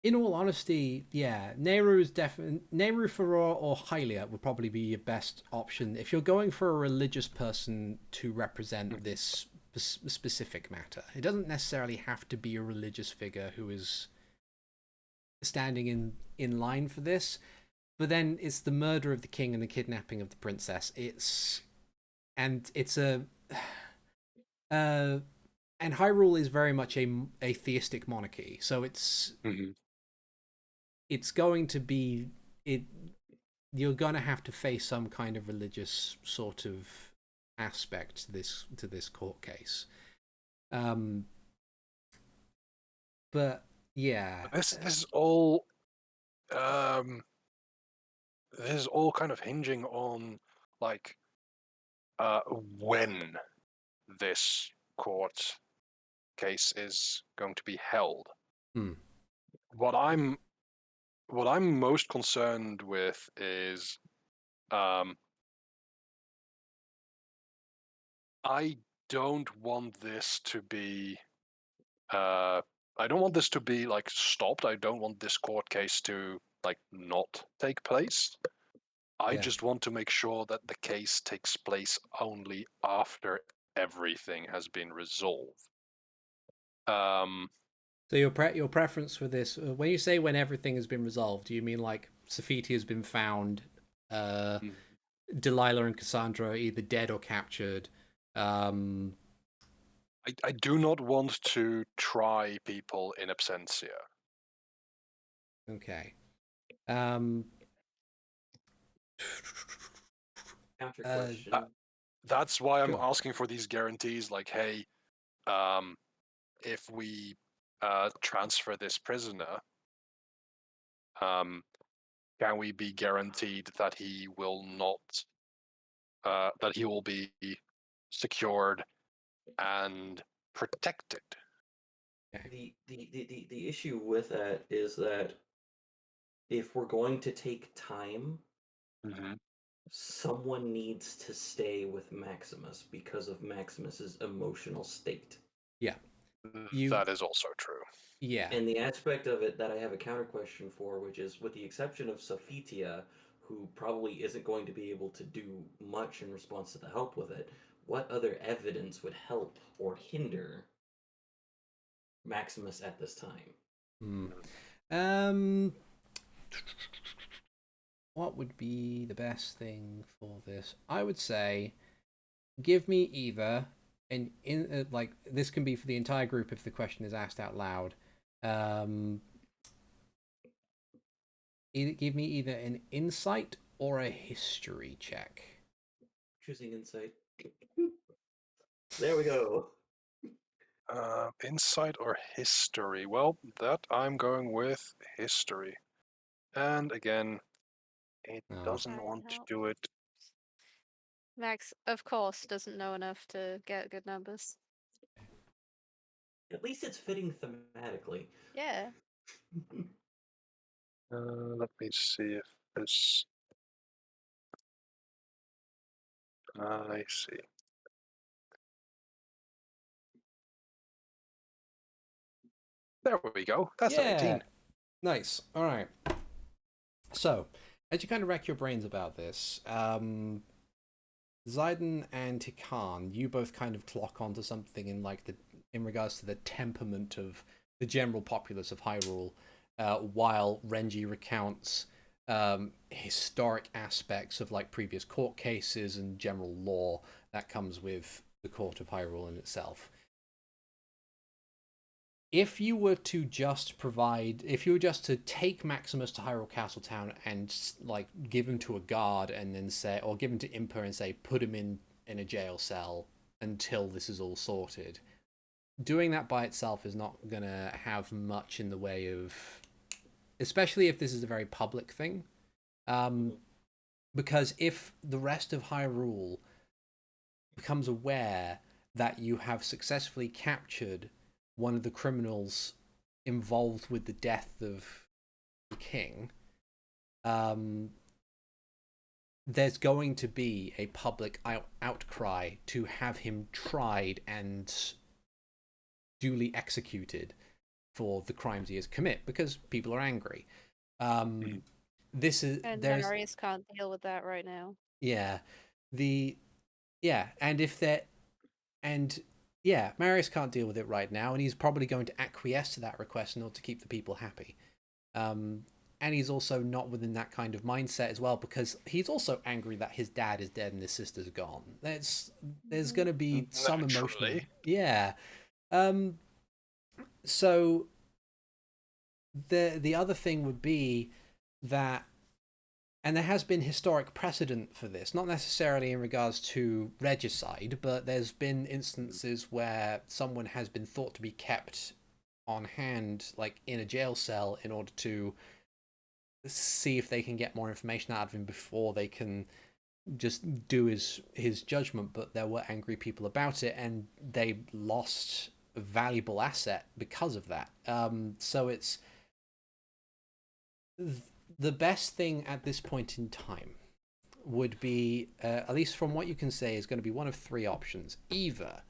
In all honesty, yeah, Nehru Farrar or Hylia would probably be your best option if you're going for a religious person to represent this specific matter. It doesn't necessarily have to be a religious figure who is standing in line for this, but then it's the murder of the king and the kidnapping of the princess. And Hyrule is very much a theistic monarchy, so it's going to be you're going to have to face some kind of religious sort of aspect to this court case. But yeah, this is all kind of hinging on, like, when this court case is going to be held. What I'm most concerned with is I don't want this to be like stopped. I don't want this court case to, like, not take place. I just want to make sure that the case takes place only after everything has been resolved. So your preference for this, when you say when everything has been resolved, do you mean like Sophitia has been found, Delilah and Cassandra are either dead or captured. I do not want to try people in absentia. Okay. Counter Uh, question. That's why I'm Sure. asking for these guarantees. Like, hey, if we transfer this prisoner, can we be guaranteed that he will not, that he will be secured and protected? The issue with that is that if we're going to take time, Mm-hmm. someone needs to stay with Maximus because of Maximus's emotional state. Yeah. That is also true. Yeah. And the aspect of it that I have a counter question for, which is with the exception of Sophitia, who probably isn't going to be able to do much in response to the help with it, what other evidence would help or hinder Maximus at this time? What would be the best thing for this? I would say, give me either like this can be for the entire group if the question is asked out loud. Give me either an insight or a history check. Choosing insight. There we go. Insight or history? Well, that I'm going with history. And again, it doesn't That want to help. do it. Max, of course, doesn't know enough to get good numbers. At least it's fitting thematically. Yeah. Let me see if this. I see. There we go. That's an 18. Nice. All right. So, as you kind of rack your brains about this, Zayden and Hikan, you both kind of clock onto something in regards to the temperament of the general populace of Hyrule, while Renji recounts historic aspects of like previous court cases and general law that comes with the court of Hyrule in itself. If you were to just take Maximus to Hyrule Castle Town and like give him to a guard and then say, or give him to Impa and say, put him in a jail cell until this is all sorted, doing that by itself is not gonna have much in the way of, especially if this is a very public thing, because if the rest of Hyrule becomes aware that you have successfully captured one of the criminals involved with the death of the king, there's going to be a public outcry to have him tried and duly executed for the crimes he has committed because people are angry. This is And there's Marius can't deal with that right now. Marius can't deal with it right now, and he's probably going to acquiesce to that request in order to keep the people happy. And he's also not within that kind of mindset as well, because he's also angry that his dad is dead and his sister's gone. There's going to be some emotional, yeah. So the other thing would be that, and there has been historic precedent for this, not necessarily in regards to regicide, but there's been instances where someone has been thought to be kept on hand, like in a jail cell, in order to see if they can get more information out of him before they can just do his judgment. But there were angry people about it, and they lost a valuable asset because of that. So it's the best thing at this point in time would be, at least from what you can say, is going to be one of three options. Either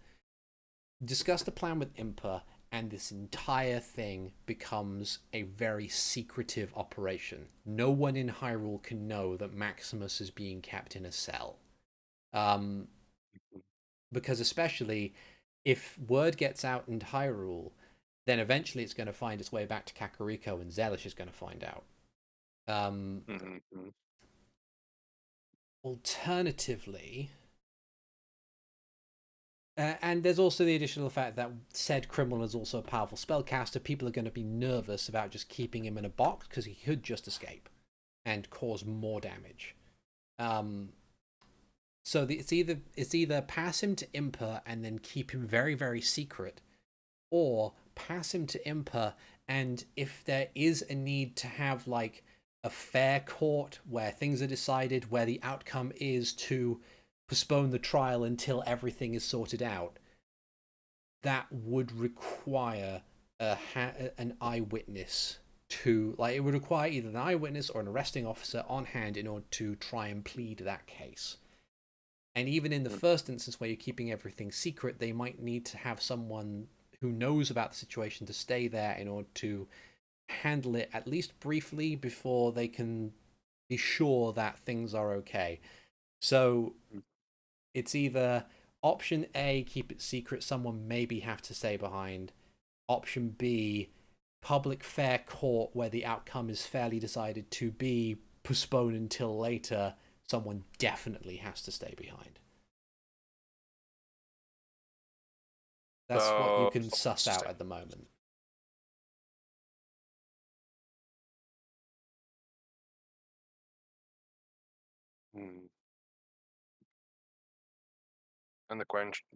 discuss the plan with Impa and this entire thing becomes a very secretive operation. No one in Hyrule can know that Maximus is being kept in a cell. Because especially if word gets out into Hyrule, then eventually it's going to find its way back to Kakariko, and Zelish is going to find out. Alternatively, and there's also the additional fact that said criminal is also a powerful spellcaster. People are going to be nervous about just keeping him in a box because he could just escape and cause more damage. So it's either pass him to Impa and then keep him very, very secret, or pass him to Impa, and if there is a need to have like a fair court where things are decided, where the outcome is to postpone the trial until everything is sorted out, that would require an eyewitness to, like, it would require either an eyewitness or an arresting officer on hand in order to try and plead that case. And even in the first instance where you're keeping everything secret, they might need to have someone who knows about the situation to stay there in order to handle it at least briefly before they can be sure that things are okay. So it's either option A, keep it secret, someone maybe have to stay behind. Option B, public fair court where the outcome is fairly decided to be postponed until later, someone definitely has to stay behind. That's what you can suss out at the moment. And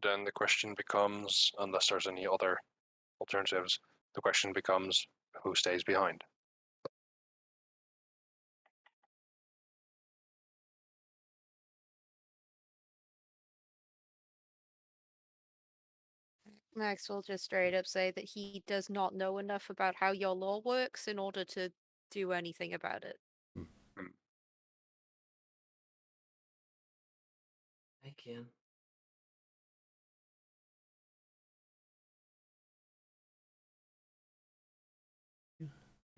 then the question becomes, unless there's any other alternatives, the question becomes who stays behind. Max will just straight up say that he does not know enough about how your law works in order to do anything about it. I can.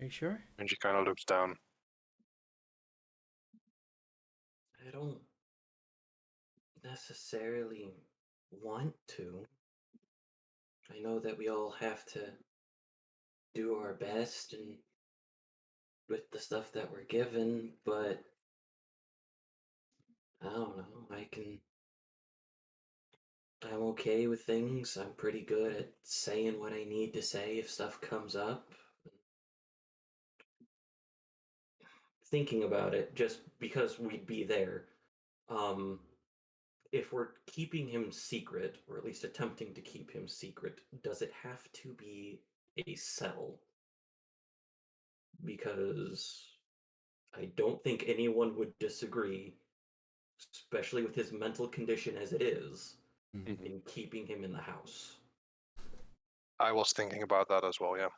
Are you sure? And she kind of looks down. I don't necessarily want to. I know that we all have to do our best and with the stuff that we're given, but I don't know. I'm okay with things. I'm pretty good at saying what I need to say if stuff comes up. Thinking about it, just because we'd be there. If we're keeping him secret, or at least attempting to keep him secret, does it have to be a cell? Because I don't think anyone would disagree, especially with his mental condition as it is, in keeping him in the house. I was thinking about that as well, yeah.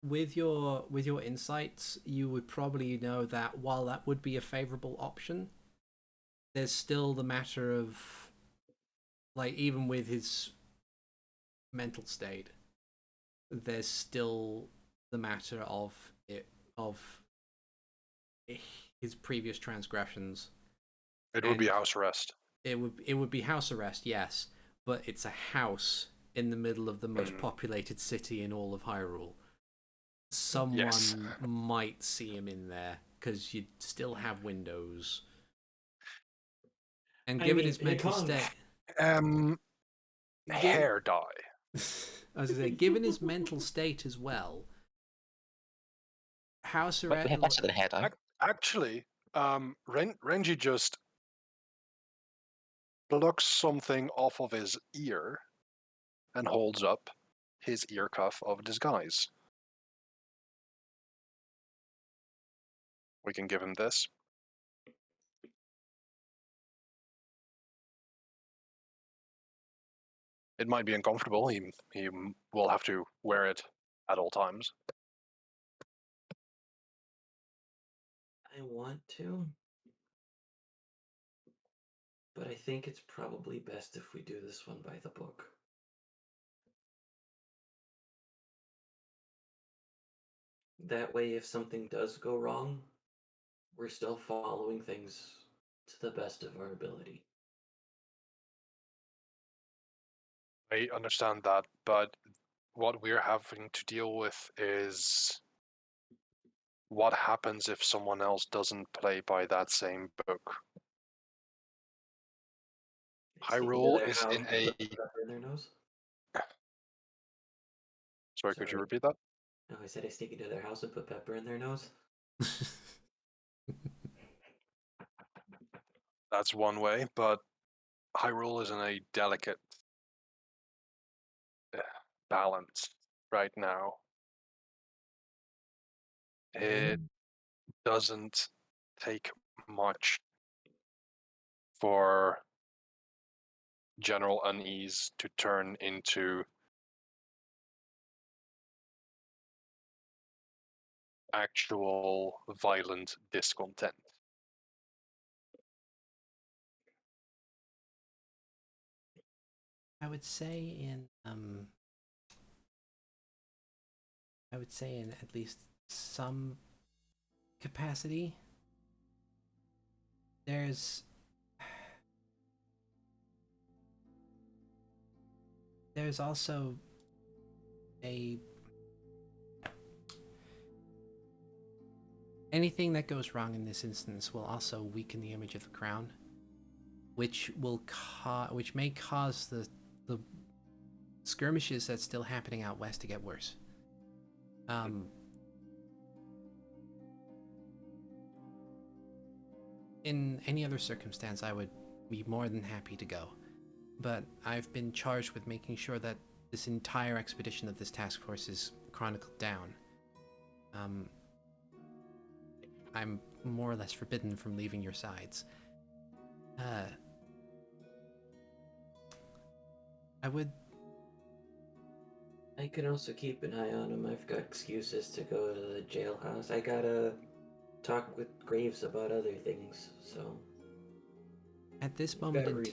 With your insights, you would probably know that while that would be a favorable option, there's still the matter of, like, even with his mental state, there's still the matter of his previous transgressions. It would be house arrest. It would be house arrest, yes, but it's a house in the middle of the most populated city in all of Hyrule. Someone might see him in there because you'd still have windows. And given his mental state, hair dye. I was gonna say, given his mental state as well, house arrest. We have better than hair dye. Actually, Renji just plucks something off of his ear and holds up his ear cuff of disguise. We can give him this. It might be uncomfortable. He will have to wear it at all times. I want to, but I think it's probably best if we do this one by the book. That way, if something does go wrong, we're still following things to the best of our ability. I understand that, but what we're having to deal with is what happens if someone else doesn't play by that same book? Sneak into Hyrule their is house in and a. put pepper in their nose. Sorry, could you Sorry. repeat that? No, I said I sneak into their house and put pepper in their nose. That's one way, but Hyrule is in a delicate balance right now. It doesn't take much for general unease to turn into actual violent discontent. I would say in at least some capacity, there's also anything that goes wrong in this instance will also weaken the image of the crown, which may cause the skirmishes that's still happening out west to get worse. In any other circumstance, I would be more than happy to go, but I've been charged with making sure that this entire expedition of this task force is chronicled down. I'm more or less forbidden from leaving your sides. I can also keep an eye on him. I've got excuses to go to the jailhouse. I gotta talk with Graves about other things, so. At this moment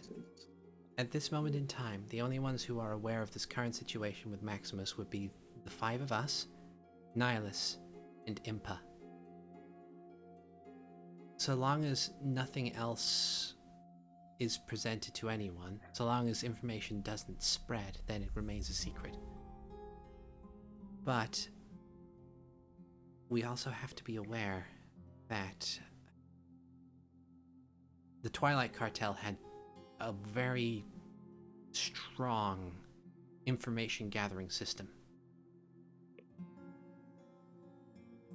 in time, the only ones who are aware of this current situation with Maximus would be the five of us, Nihilus, and Impa. So long as nothing else is presented to anyone, so long as information doesn't spread, then it remains a secret. But we also have to be aware that the Twilight Cartel had a very strong information gathering system.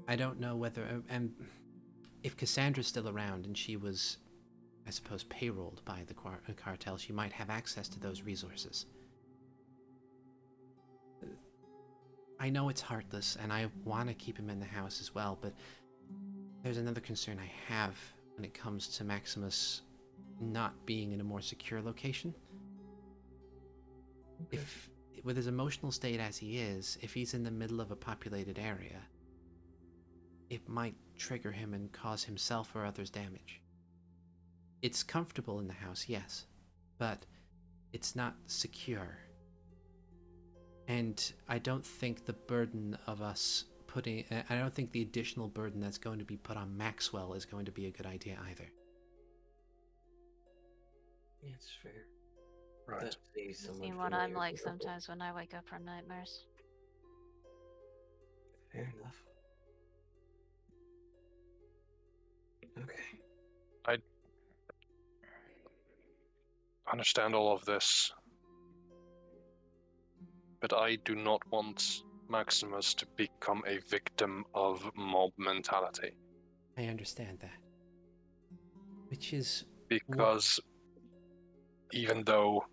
I don't know whether, and if Cassandra's still around and she was, I suppose, payrolled by the cartel, she might have access to those resources. I know it's heartless, and I want to keep him in the house as well, but there's another concern I have when it comes to Maximus not being in a more secure location. Okay. If, with his emotional state as he is, if he's in the middle of a populated area, it might trigger him and cause himself or others damage. It's comfortable in the house, yes, but it's not secure. And I don't think the burden of us I don't think the additional burden that's going to be put on Maxwell is going to be a good idea either. It's fair. Right. You've seen what I'm like sometimes when I wake up from nightmares. Fair enough. Okay. I understand all of this, but I do not want Maximus to become a victim of mob mentality. I understand that. Which is... Because even though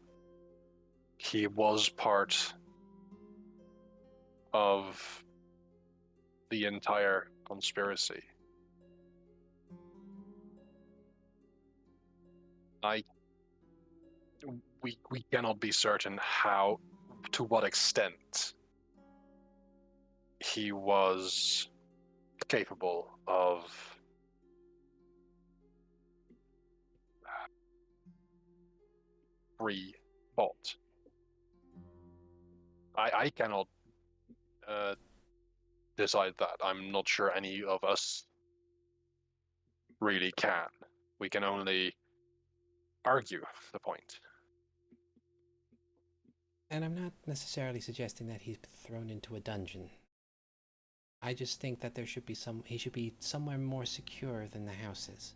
he was part of the entire conspiracy, we cannot be certain to what extent he was capable of free thought. I cannot decide that. I'm not sure any of us really can. We can only argue the point. And I'm not necessarily suggesting that he's thrown into a dungeon. I just think that there should be he should be somewhere more secure than the house is.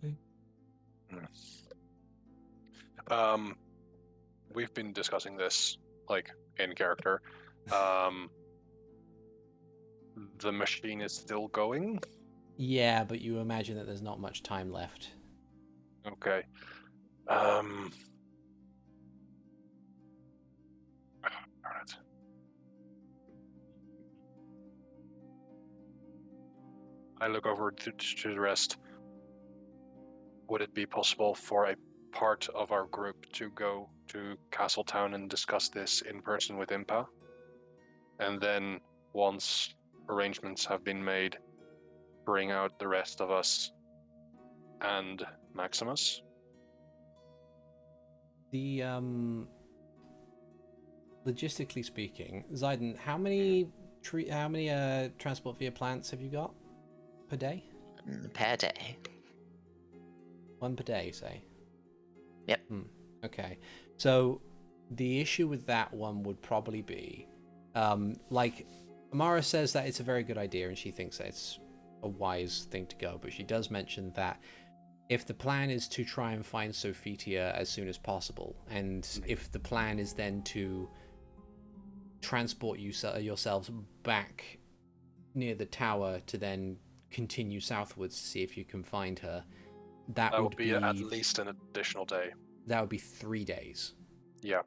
Okay. We've been discussing this like in character. The machine is still going. Yeah, but you imagine that there's not much time left. Okay. Darn it. I look over to the rest. Would it be possible for a part of our group to go to Castletown and discuss this in person with Impa? And then, once arrangements have been made, bring out the rest of us and Maximus? The logistically speaking, Zayden, how many transport via plants have you got per day? Per day. One per day, say. Yep. Okay. So the issue with that one would probably be, like, Amara says that it's a very good idea and she thinks that it's a wise thing to go, but she does mention that if the plan is to try and find Sophitia as soon as possible, and if the plan is then to transport yourselves back near the tower to then continue southwards to see if you can find her, that would be at least an additional day. That would be 3 days. Yeah.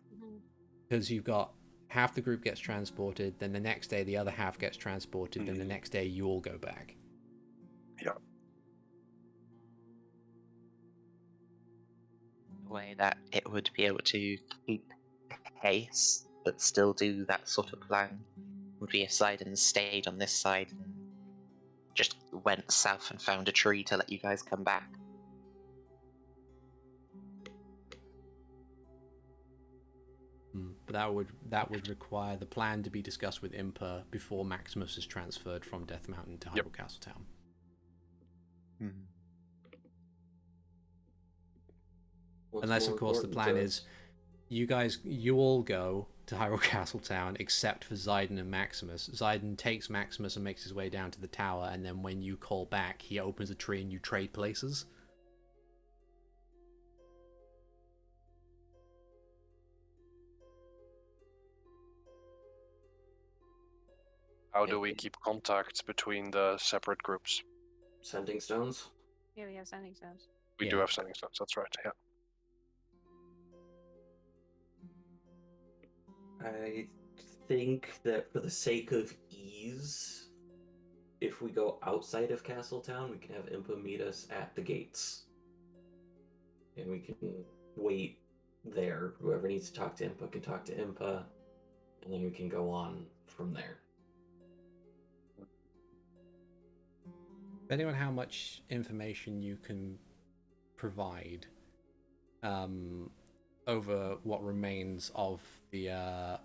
Because you've got half the group gets transported, then the next day the other half gets transported, then the next day you all go back. Yeah. Way that it would be able to keep pace but still do that sort of plan would be if Sidon stayed on this side and just went south and found a tree to let you guys come back. But that would require the plan to be discussed with Impa before Maximus is transferred from Death Mountain to Hyrule Castletown. Unless, of course, the plan is you all go to Hyrule Castletown except for Zayden and Maximus. Zayden takes Maximus and makes his way down to the tower, and then when you call back, he opens a tree and you trade places. How do we keep contact between the separate groups? Sending stones? Yeah, we have sending stones. We do have sending stones, that's right, yeah. I think that for the sake of ease, if we go outside of Castletown, we can have Impa meet us at the gates. And we can wait there. Whoever needs to talk to Impa can talk to Impa, and then we can go on from there. Depending on how much information you can provide over what remains of the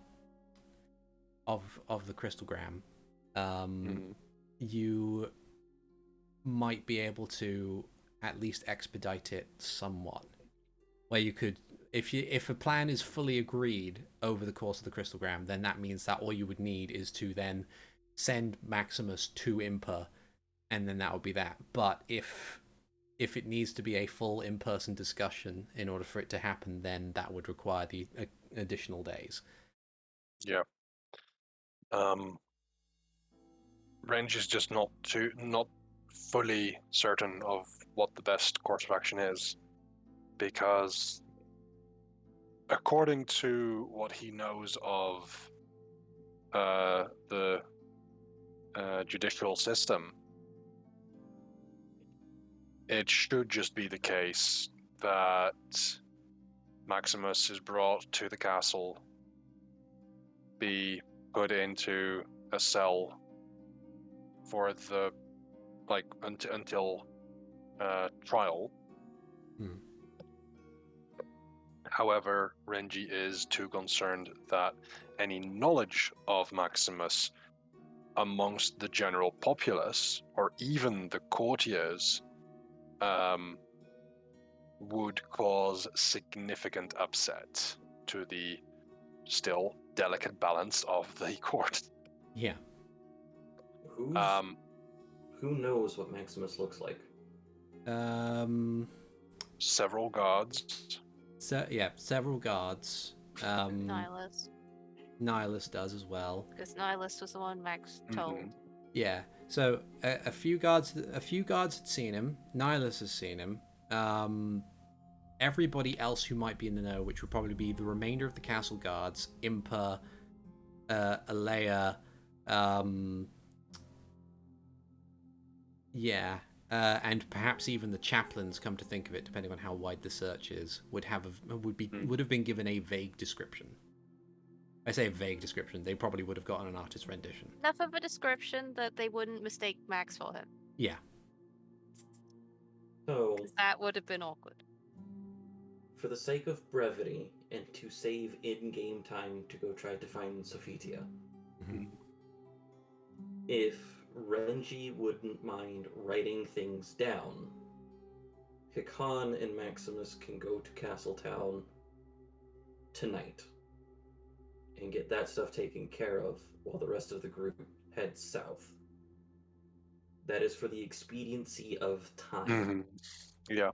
of the crystalgram, you might be able to at least expedite it somewhat. Where you could, if a plan is fully agreed over the course of the crystalgram, then that means that all you would need is to then send Maximus to Impa, and then that would be that. But if it needs to be a full in-person discussion in order for it to happen, then that would require the additional days. Yeah. Renji is just not fully certain of what the best course of action is, because according to what he knows of the judicial system, it should just be the case that Maximus is brought to the castle, be put into a cell for the until trial. However, Renji is too concerned that any knowledge of Maximus amongst the general populace, or even the courtiers, would cause significant upset to the still delicate balance of the court. Yeah. Who's Um, who knows what Maximus looks like? several gods. So yeah, several guards. Nihilus. Nihilus does as well. Because Nihilus was the one Max told. Mhm. Yeah. So a few guards had seen him. Nihilus has seen him. Everybody else who might be in the know, which would probably be the remainder of the castle guards, Impa, Alea, yeah, and perhaps even the chaplains. Come to think of it, depending on how wide the search is, would have been given a vague description. I say a vague description. They probably would have gotten an artist's rendition. Enough of a description that they wouldn't mistake Max for him. Yeah. So, Because that would have been awkward. for the sake of brevity and to save in-game time to go try to find Sophitia, Mhm. if Renji wouldn't mind writing things down, Hikan and Maximus can go to Castletown tonight and get that stuff taken care of while the rest of the group heads south. That is for the expediency of time. Mhm. Yeah.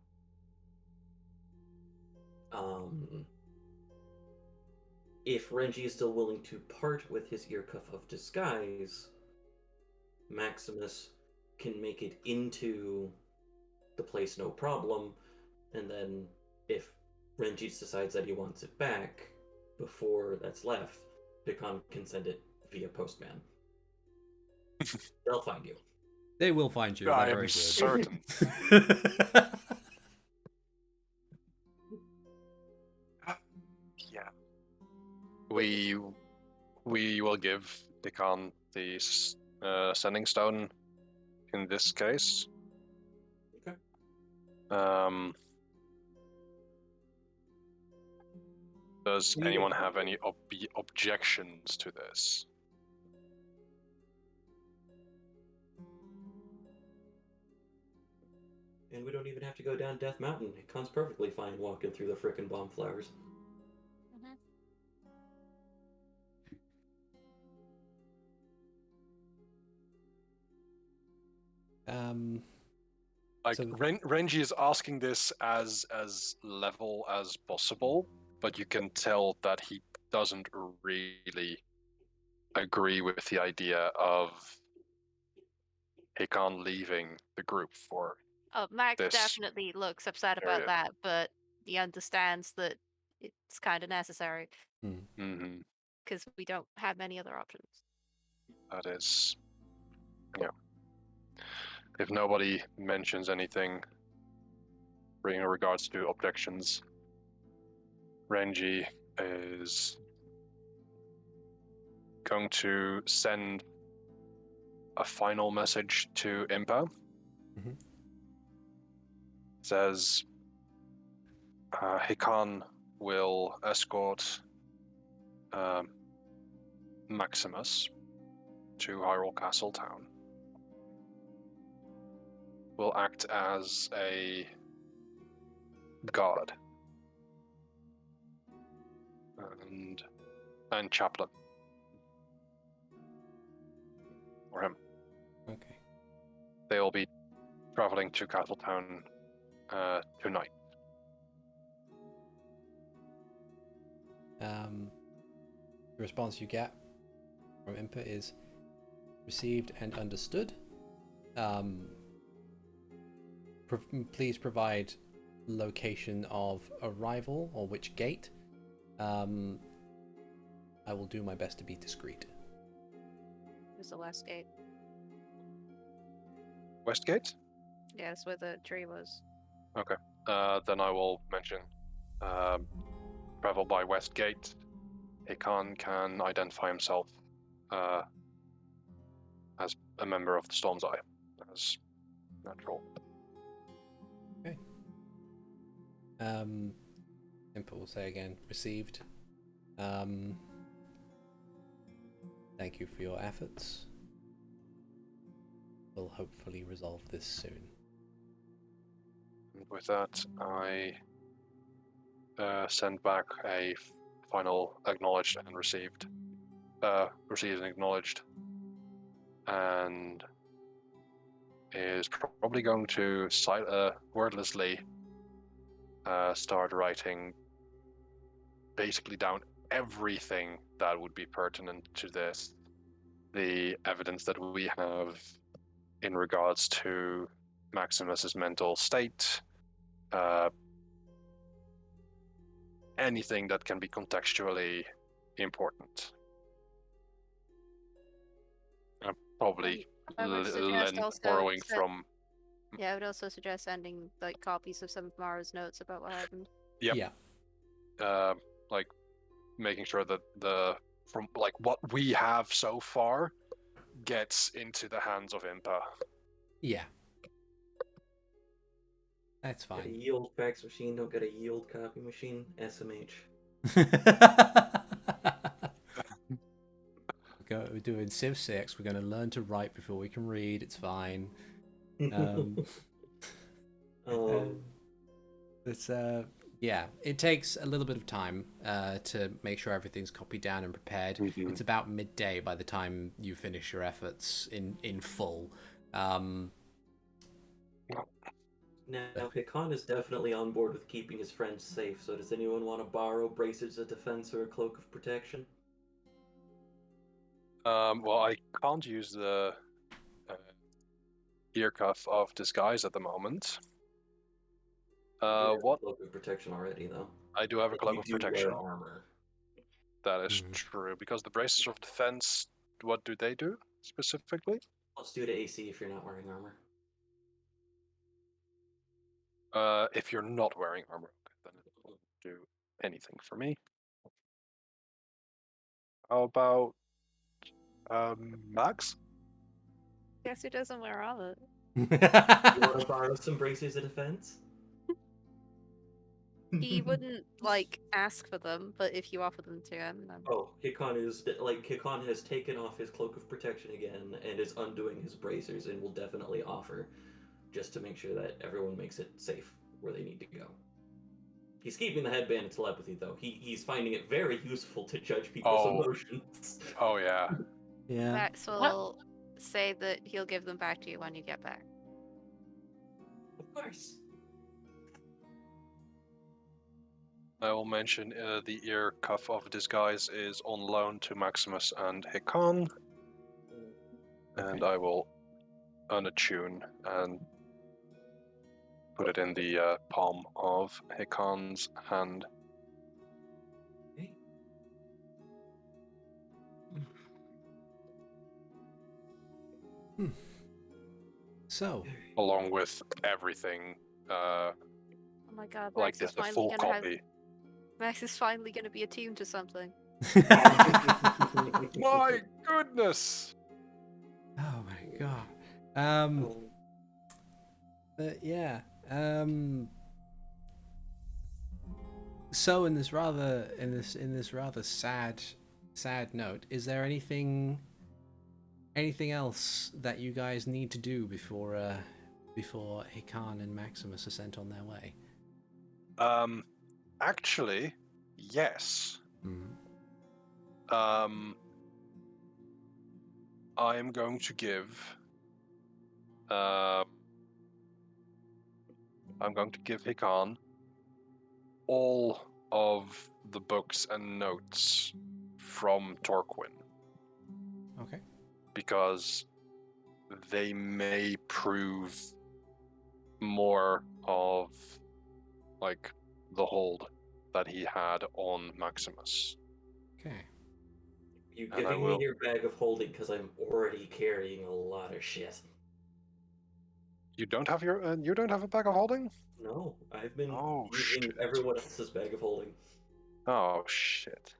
If Renji is still willing to part with his ear cuff of disguise, Maximus can make it into the place no problem, and then if Renji decides that he wants it back before that's left, Hikan can send it via postman. They'll find you. They will find you. I They're am very certain. good. Yeah. We will give Hikan the sending stone in this case. Okay. Does You anyone don't- have any objections to this? And we don't even have to go down Death Mountain. Hikan's perfectly fine walking through the frickin' bomb flowers. Like So- Renji is asking this as level as possible, but you can tell that he doesn't really agree with the idea of Hikan leaving the group for. Oh, Max This definitely looks upset about area. that, but he understands that it's kind of necessary Mhm. because we don't have many other options. That is, yeah. If nobody mentions anything in regards to objections, Renji is going to send a final message to Impa. Mhm. Says Hikan will escort Maximus to Hyrule Castle Town. Will act as a guard and chaplain for him. Okay. They will be traveling to Castletown tonight. The response you get from Impa is received and understood. Please provide location of arrival or which gate. I will do my best to be discreet. It was the west gate. Westgate? Yeah, that's where the tree was. Okay. Then I will mention travel by Westgate. Hikan can identify himself as a member of the Storm's Eye, as natural. Okay. Impa will say again, received. Thank you for your efforts. We'll hopefully resolve this soon. And with that, I send back a final acknowledged and received and acknowledged and is probably going to wordlessly start writing basically down everything that would be pertinent to this. The evidence that we have in regards to Maximus's mental state, anything that can be contextually important. Probably I would suggest also borrowing from. Yeah, I would also suggest sending like copies of some of Mara's notes about what happened. Yep. Yeah. Like making sure that from like what we have so far gets into the hands of Impa. Yeah. That's Get a fine. yield fax machine, don't get a yield copy machine. SMH. We're doing Civ 6. We're going to learn to write before we can read. It's fine. It's yeah, it takes a little bit of time to make sure everything's copied down and prepared. It's about midday by the time you finish your efforts in full. Now, Hikan is definitely on board with keeping his friends safe, so does anyone want to borrow braces of defense or a cloak of protection? Well, I can't use the ear cuff of disguise at the moment. You have What? a cloak of protection already, though. I do have a cloak You of do protection. wear armor. That is true, because the braces of defense, what do they do specifically? Plus 2 to AC if you're not wearing armor. If you're not wearing armor, then it won't do anything for me. How about Max? Guess who doesn't wear armor? You want to borrow some braces of defense? He wouldn't like ask for them, but if you offer them to him, then Oh, Hikan has taken off his cloak of protection again and is undoing his bracers and will definitely offer, just to make sure that everyone makes it safe where they need to go. He's keeping the headband and telepathy, though. He's finding it very useful to judge people's emotions. Oh yeah. Yeah. Max will say that he'll give them back to you when you get back. Of course. I will mention the ear cuff of disguise is on loan to Maximus and Hikan, and I will unattune and put it in the palm of Hikan's hand. Okay. So, Along with everything, Oh my god, like Max is the finally full gonna copy. Max is finally gonna be attuned to something. My goodness! oh my god. Yeah. So in this rather sad note, is there anything else that you guys need to do before Hikan and Maximus are sent on their way? Actually, yes. Mm. I am going to give Hikan all of the books and notes from Torquin, Okay. because they may prove more of like the hold that he had on Maximus. Okay. You And I giving me will- your bag of holding because I'm already carrying a lot of shit. You don't have a bag of holding? No, I've been Oh, using shit. everyone else's bag of holding. Oh shit.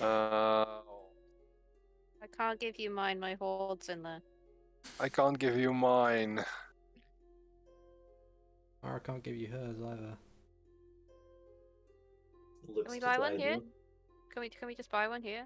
I can't give you mine, my hoard's in there. I can't give you mine. Mara can't give you hers either. Looks Can we to buy one guide here? you. Can we just buy one here?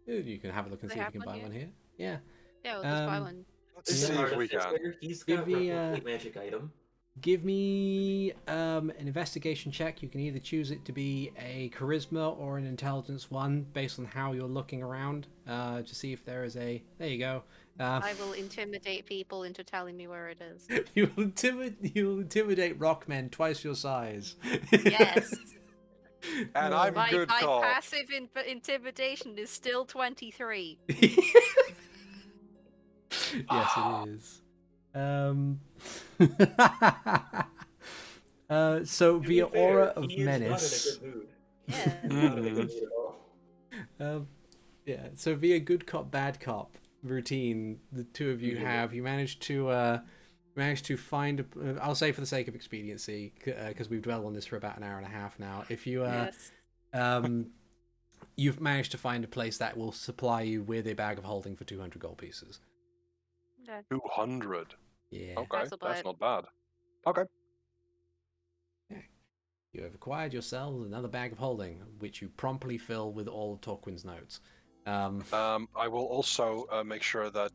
You can have a look and They see if have you can one buy here? one here. Yeah. Yeah, we'll just buy Um, one. Let's Is see it if we can. artificer? He's Give got me, replicate magic item. Give me an investigation check. You can either choose it to be a charisma or an intelligence one, based on how you're looking around, to see if there is a. There you go. I will intimidate people into telling me where it is. You will intimidate rockmen twice your size. Yes. And I'm My good cop. passive intimidation is still 23. Yes, it is. So To via be fair, aura of he is menace. not in a good mood. Yeah. Not in a good mood at all. Yeah. So via good cop bad cop routine, the two of you have managed to find. I'll say for the sake of expediency, because we've dwelled on this for about an hour and a half now. If you Yes. you've managed to find a place that will supply you with a bag of holding for 200 gold pieces. Okay. 200. Yeah. Okay, That's about that's it. not bad. Okay. You have acquired yourselves another bag of holding, which you promptly fill with all of Torquin's notes. I will also make sure that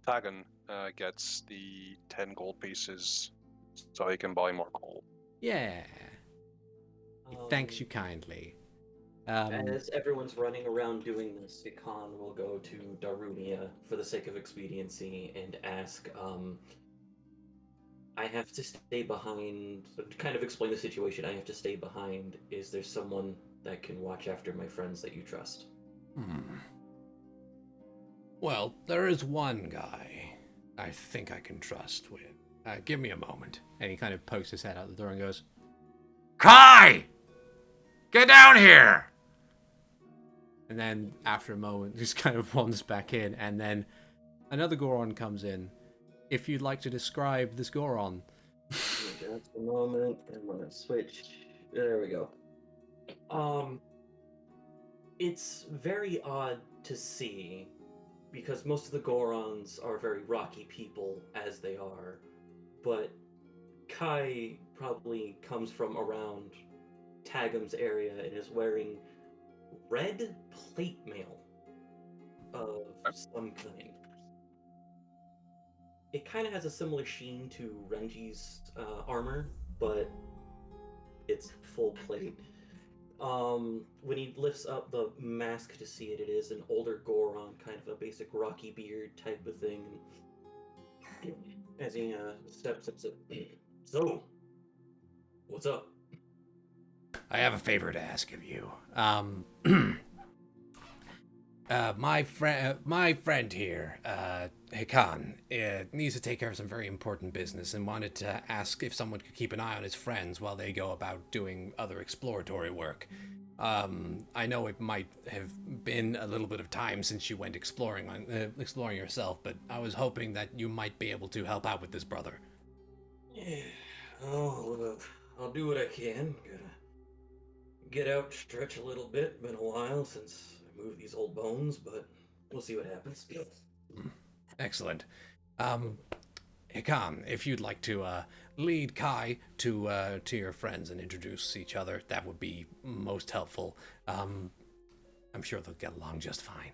Tagan gets the 10 gold pieces so he can buy more coal. Yeah. He thanks you kindly. As everyone's running around doing this, Hikan will go to Darunia for the sake of expediency and ask, I have to stay behind, to kind of explain the situation. I have to stay behind. Is there someone that can watch after my friends that you trust? Well, there is one guy I think I can trust with. Give me a moment. And he kind of pokes his head out the door and goes, Kai! Get down here! And then after a moment, just kind of wanders back in, and then another Goron comes in. If you'd like to describe this Goron. Just a moment. I'm gonna switch. There we go. It's very odd to see because most of the Gorons are very rocky people as they are, but Kai probably comes from around Tagum's area and is wearing red plate mail of some kind. It kind of has a similar sheen to Renji's armor, but it's full plate. When he lifts up the mask to see it, it is an older Goron, kind of a basic rocky beard type of thing. As he steps up, so, what's up? I have a favor to ask of you. My friend here, Hikan, needs to take care of some very important business and wanted to ask if someone could keep an eye on his friends while they go about doing other exploratory work. I know it might have been a little bit of time since you went exploring yourself, but I was hoping that you might be able to help out with this, brother. Yeah, I'll do what I can. Gotta get out, stretch a little bit. Been a while since I moved these old bones, but we'll see what happens. Excellent. Hikan, if you'd like to lead Kai to your friends and introduce each other, that would be most helpful. I'm sure they'll get along just fine.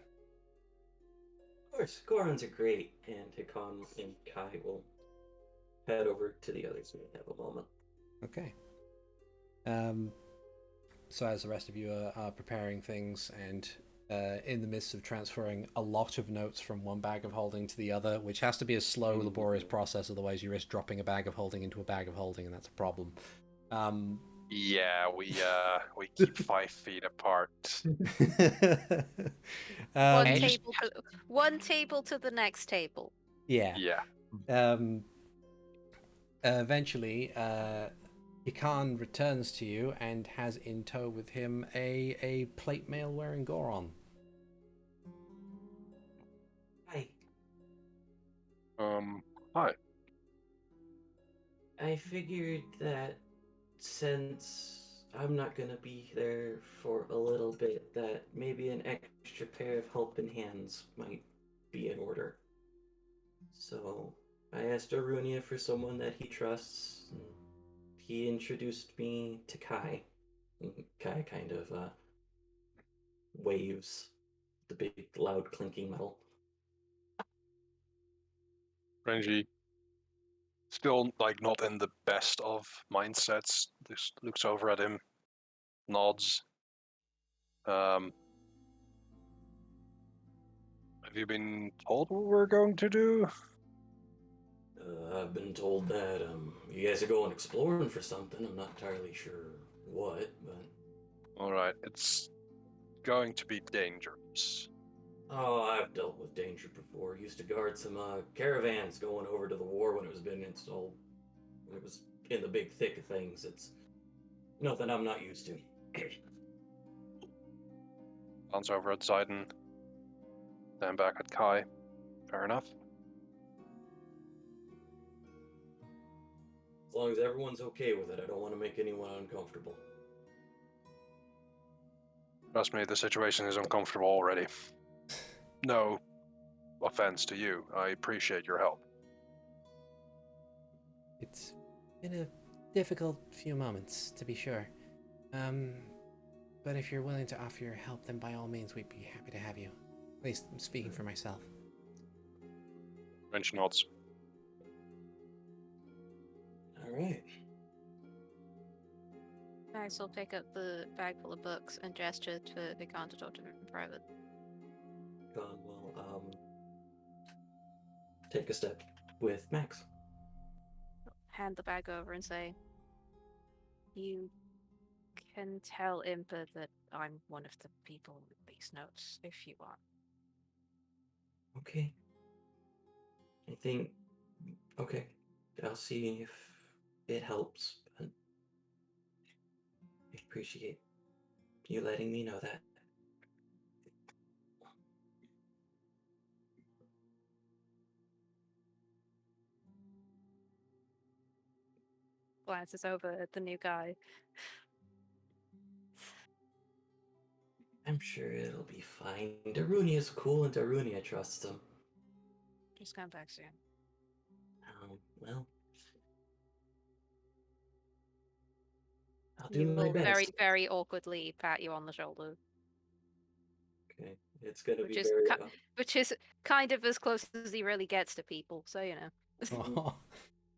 Of course, Gorons are great, and Hikan and Kai will head over to the others when we have a moment. Okay. So as the rest of you are preparing things and in the midst of transferring a lot of notes from one bag of holding to the other, which has to be a slow, laborious process, otherwise you risk dropping a bag of holding into a bag of holding, and that's a problem. Yeah, we keep 5 feet apart. One table to the next table. Yeah. Yeah. Eventually, Hikan returns to you and has in tow with him a plate mail wearing Goron. Hi. Hi. I figured that since I'm not gonna be there for a little bit, that maybe an extra pair of helping hands might be in order. So I asked Arunia for someone that he trusts. And he introduced me to Kai. And Kai kind of waves the big, loud, clinking metal. Renji Still, like, not in the best of mindsets. Just looks over at him, nods. Have you been told what we're going to do? I've been told that you guys are going exploring for something. I'm not entirely sure what, but Alright, it's going to be dangerous. oh, I've dealt with danger before. Used to guard some caravans going over to the war when it was being installed. When it was in the big thick of things. It's nothing I'm not used to. Glance over at Zayden, then back at Kai. Fair enough. As long as everyone's okay with it, I don't want to make anyone uncomfortable. Trust me, the situation is uncomfortable already. No offense to you. I appreciate your help. It's been a difficult few moments, to be sure. But if you're willing to offer your help, then by all means, we'd be happy to have you. At least I'm speaking for myself. Wrench nods. Alright. Max will pick up the bag full of books and gesture to Hikan to talk to him in private. Gone will take a step with Max. Hand the bag over and say, "You can tell Impa that I'm one of the people with these notes if you want." Okay. I think okay. I'll see if it helps. But I appreciate you letting me know that. Glances over at the new guy. I'm sure it'll be fine. Daruni is cool, and Daruni, I trust him. Just come back soon. Well, I'll He do my will best. very, very awkwardly pat you on the shoulder, Okay, it's gonna which be is very. which is kind of as close as he really gets to people. So you know. Oh.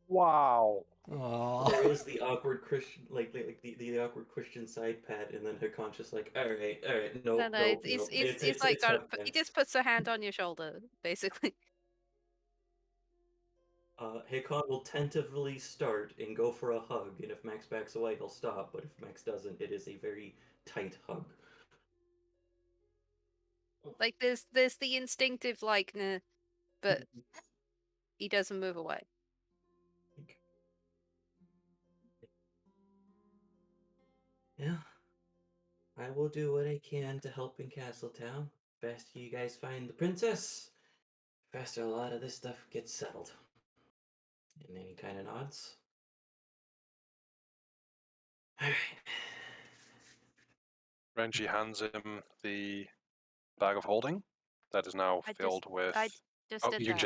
Wow. There is the awkward Christian, like the awkward Christian side pat, and then Hikan just like, all right, no, No, it's like he just puts a hand on your shoulder, basically. Hikan will tentatively start and go for a hug, and if Max backs away, he'll stop. But if Max doesn't, it is a very tight hug. Like there's the instinctive like, nah, but he doesn't move away. Yeah, I will do what I can to help in Castletown. Faster you guys find the princess, faster a lot of this stuff gets settled. And any kind of nods. All right. Renji hands him the bag of holding that is now filled with. I just Oh, did you that.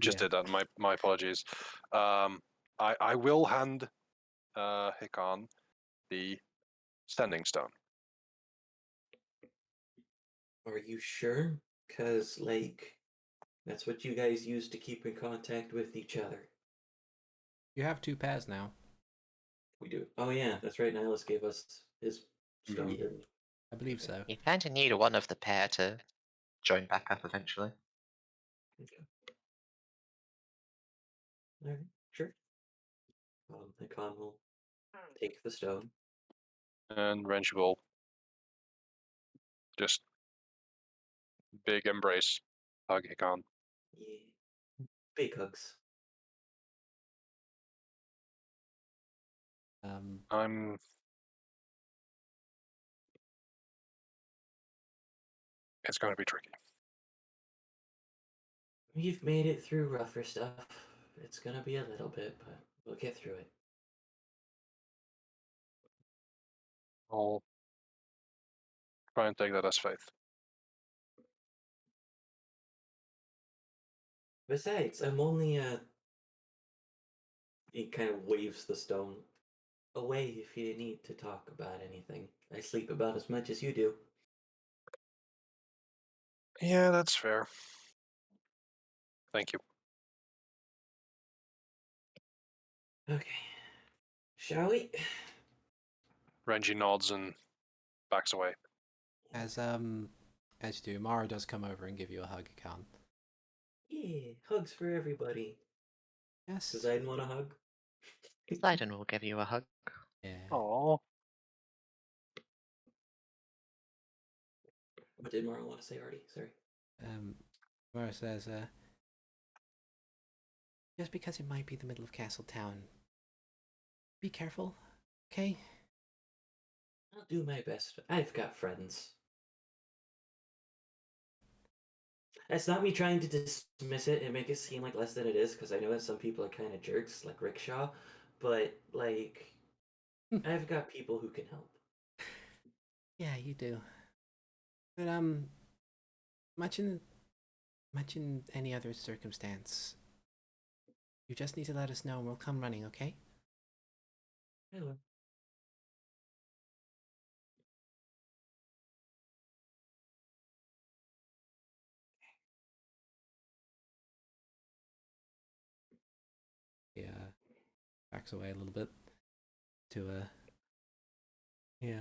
just did that. My apologies. I will hand Hikan the sending stone. Are you sure? Because, like, that's what you guys use to keep in contact with each other. You have 2 pairs now. We do. Oh, yeah, that's right. Nihilus gave us his stone. Yeah, I believe so. You kind of need one of the pair to join back up eventually. Okay. Alright, sure. Hikan will take the stone. And Renji will just big embrace, hug Hikan. Yeah. Big hugs. I'm. It's going to be tricky. We've made it through rougher stuff. It's gonna be a little bit, but we'll get through it. I'll try and take that as faith. Besides, I'm only He kind of waves the stone away if you need to talk about anything. I sleep about as much as you do. Yeah, that's fair. Thank you. Okay. Shall we? Renji nods and backs away. As you do, Mara does come over and give you a hug, Hikan. Yeah, hugs for everybody. Yes. Does Aiden want a hug? Poseidon will give you a hug. Yeah. Oh, What did Mara want to say, Artie? Sorry. Mara says, just because it might be the middle of Castle Town, be careful, okay? I'll do my best. I've got friends. That's not me trying to dismiss it and make it seem like less than it is, because I know that some people are kind of jerks, like Rickshaw, but, like, I've got people who can help. Yeah, you do. But much in any other circumstance, you just need to let us know and we'll come running, okay? I will. Yeah, backs away a little bit to yeah.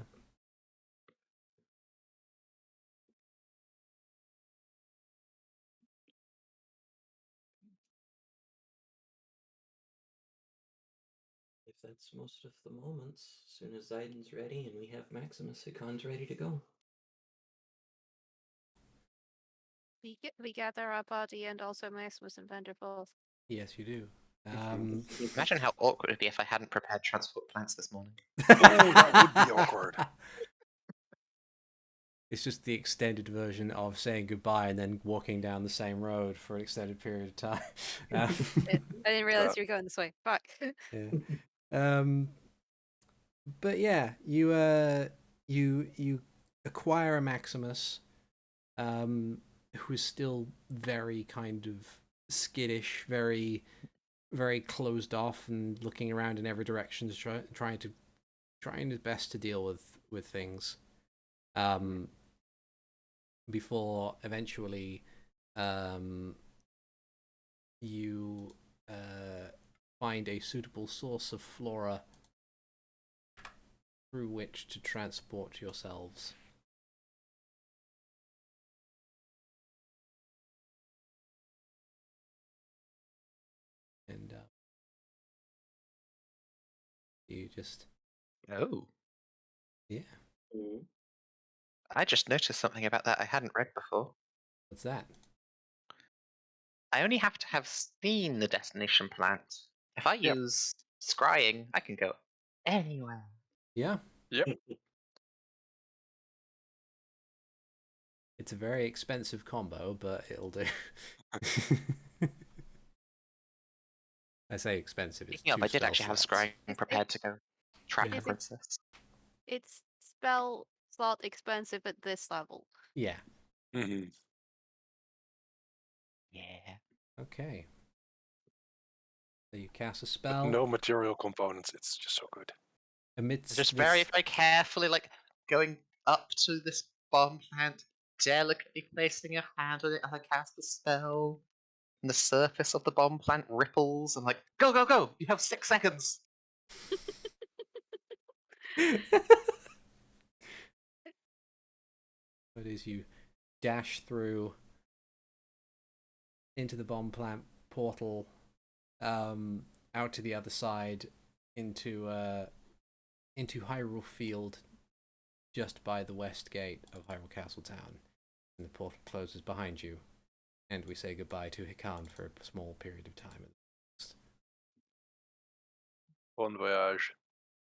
If that's most of the moments, as soon as Zaiden's ready and we have Maximus, Hikan's ready to go. We gather our party and also Maximus and Vander both. Yes, you do. Imagine how awkward it would be if I hadn't prepared transport plans this morning. oh, that would be awkward. It's just the extended version of saying goodbye and then walking down the same road for an extended period of time. I didn't realize you were going this way. Fuck. Yeah. But yeah, you acquire a Maximus, who is still very kind of skittish, very very closed off, and looking around in every direction, trying his best to deal with things. Before eventually, you find a suitable source of flora through which to transport yourselves. And you just, Oh. yeah, I just noticed something about that I hadn't read before. what's that? I only have to have seen the destination plant. If I Yep. use scrying, I can go anywhere. Yeah, Yep. it's a very expensive combo, but it'll do. I say expensive, it's Speaking of, two I did spell actually have slots. scrying prepared to go track the Is it- princess. It's spell slot expensive at this level. Yeah, Mm-hmm. Yeah. okay. So you cast a But spell no material components. It's just so good. amidst Just this... very, very carefully, like, going up to this bomb plant, delicately placing your hand on it as I cast the spell. And the surface of the bomb plant ripples, and like, go, go, go! You have 6 seconds! But as you dash through into the bomb plant portal, out to the other side, into Hyrule Field, just by the west gate of Hyrule Castle Town, and the portal closes behind you, and we say goodbye to Hikan for a small period of time. Bon voyage.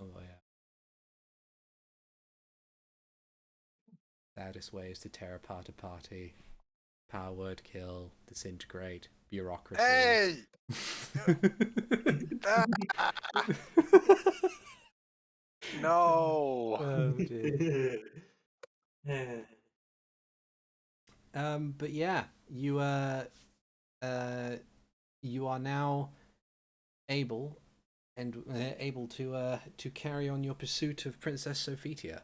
Oh yeah. Saddest ways to tear apart a party: power word kill, disintegrate, bureaucracy. Hey! No. Oh dear. But yeah, you you are now able to carry on your pursuit of Princess Sophitia,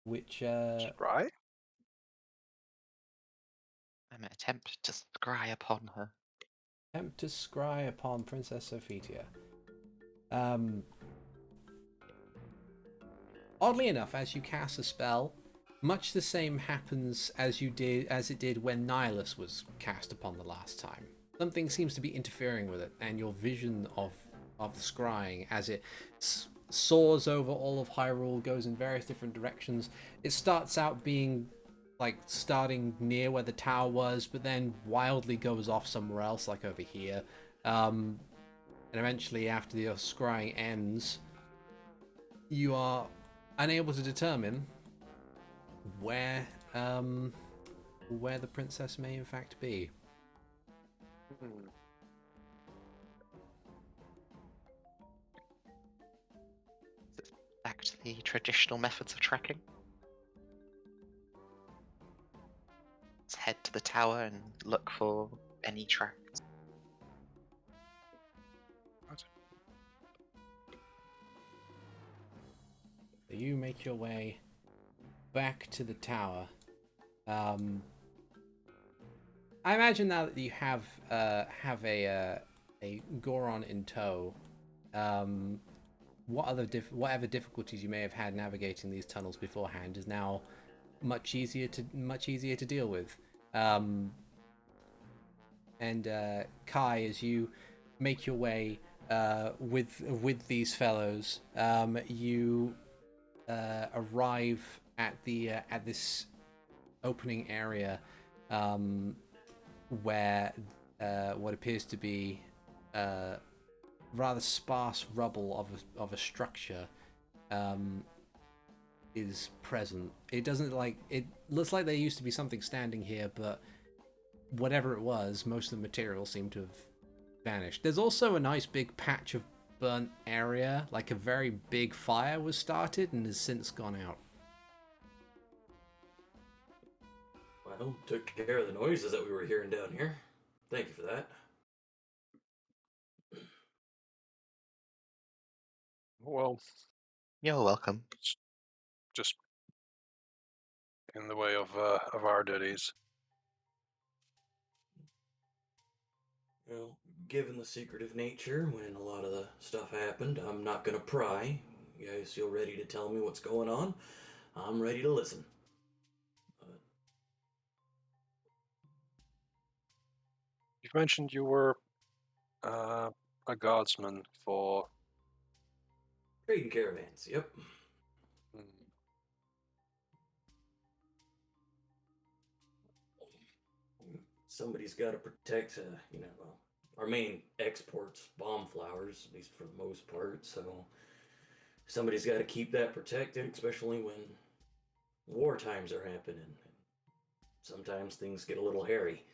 which Right? I'm an attempt to scry upon her. Attempt to scry upon Princess Sophitia. Oddly enough, as you cast a spell, much the same happens as it did when Nihilus was cast upon the last time. Something seems to be interfering with it, and your vision of the scrying as it soars over all of Hyrule, goes in various different directions. It starts out being like starting near where the tower was, but then wildly goes off somewhere else, like over here. And eventually, after the scrying ends, you are unable to determine where the princess may in fact be. Hmm. Back to the traditional methods of tracking. Let's head to the tower and look for any tracks. So you make your way back to the tower. I imagine now that you have a Goron in tow, whatever difficulties you may have had navigating these tunnels beforehand is now much easier to deal with. And Kai, as you make your way with these fellows, you arrive at this opening area where what appears to be rather sparse rubble of a structure is present. It looks like there used to be something standing here, but whatever it was, most of the material seemed to have vanished. There's also a nice big patch of burnt area, like a very big fire was started and has since gone out. Well, took care of the noises that we were hearing down here. Thank you for that. Well, You're welcome. it's just in the way of our duties. Well, given the secretive nature when a lot of the stuff happened, I'm not gonna pry. You guys feel ready to tell me what's going on? I'm ready to listen. You've mentioned you were a guardsman for. Trading caravans, yep. Hmm, Somebody's got to protect, well, our main export's bomb flowers, at least for the most part, so somebody's got to keep that protected, especially when war times are happening. Sometimes things get a little hairy.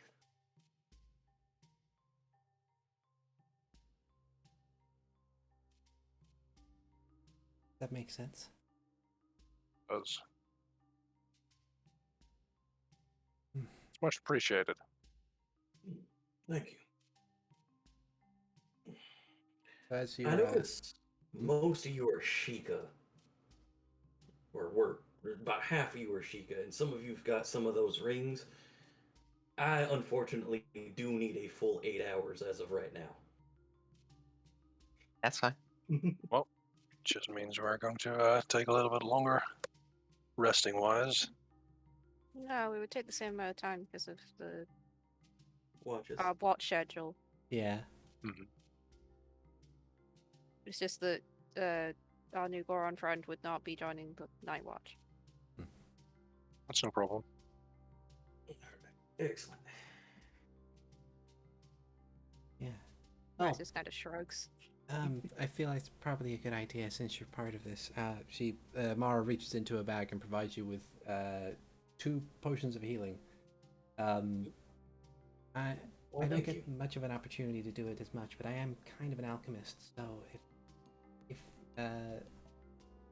That makes sense. It's much appreciated. Thank you. As you I noticed most of you are Sheikah. Or about half of you are Sheikah, and some of you've got some of those rings. I unfortunately do need a full 8 hours as of right now. That's fine. Well, just means we're going to take a little bit longer, resting wise. No, we would take the same amount of time because of the Watches. our watch schedule. yeah. Mm-hmm. It's just that our new Goron friend would not be joining the night watch. That's no problem. Excellent. Yeah. Max just kind of shrugs. I feel like it's probably a good idea since you're part of this. Mara reaches into her bag and provides you with 2 potions of healing. I don't get much of an opportunity to do it as much, but I am kind of an alchemist, so if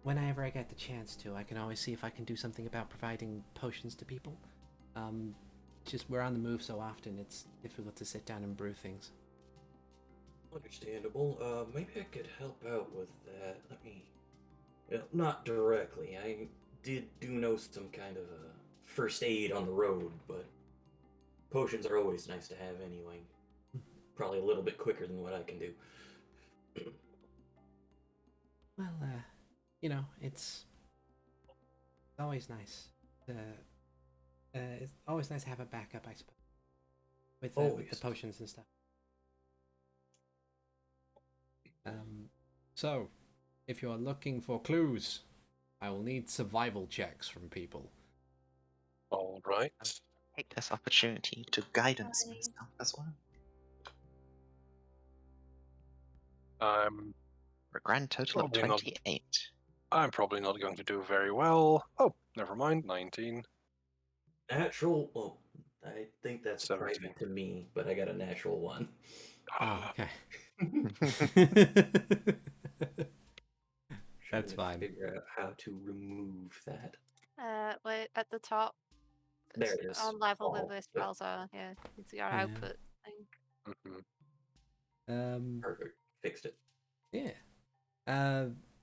whenever I get the chance to, I can always see if I can do something about providing potions to people. It's just we're on the move so often, it's difficult to sit down and brew things. Understandable. Maybe I could help out with that. Let me... not directly. I do know some kind of first aid on the road, but potions are always nice to have anyway. probably a little bit quicker than what I can do. Well, it's always nice. It's always nice to have a backup, I suppose, with the Always. potions and stuff. So, if you are looking for clues, I will need survival checks from people. All right. Take this opportunity to guidance myself as well. I'm For a grand total of Probably not. 28. I'm probably not going to do very well. Oh, never mind. 19. Natural. Well, I think that's 17. private to me, but I got a natural one. Oh, okay. That's Trying fine. to figure out how to remove that. Wait, at the top. There It's it is. on level with Oh, the good. spells are. Yeah, it's your Yeah. output thing. Mhm. Perfect. Fixed it. Yeah.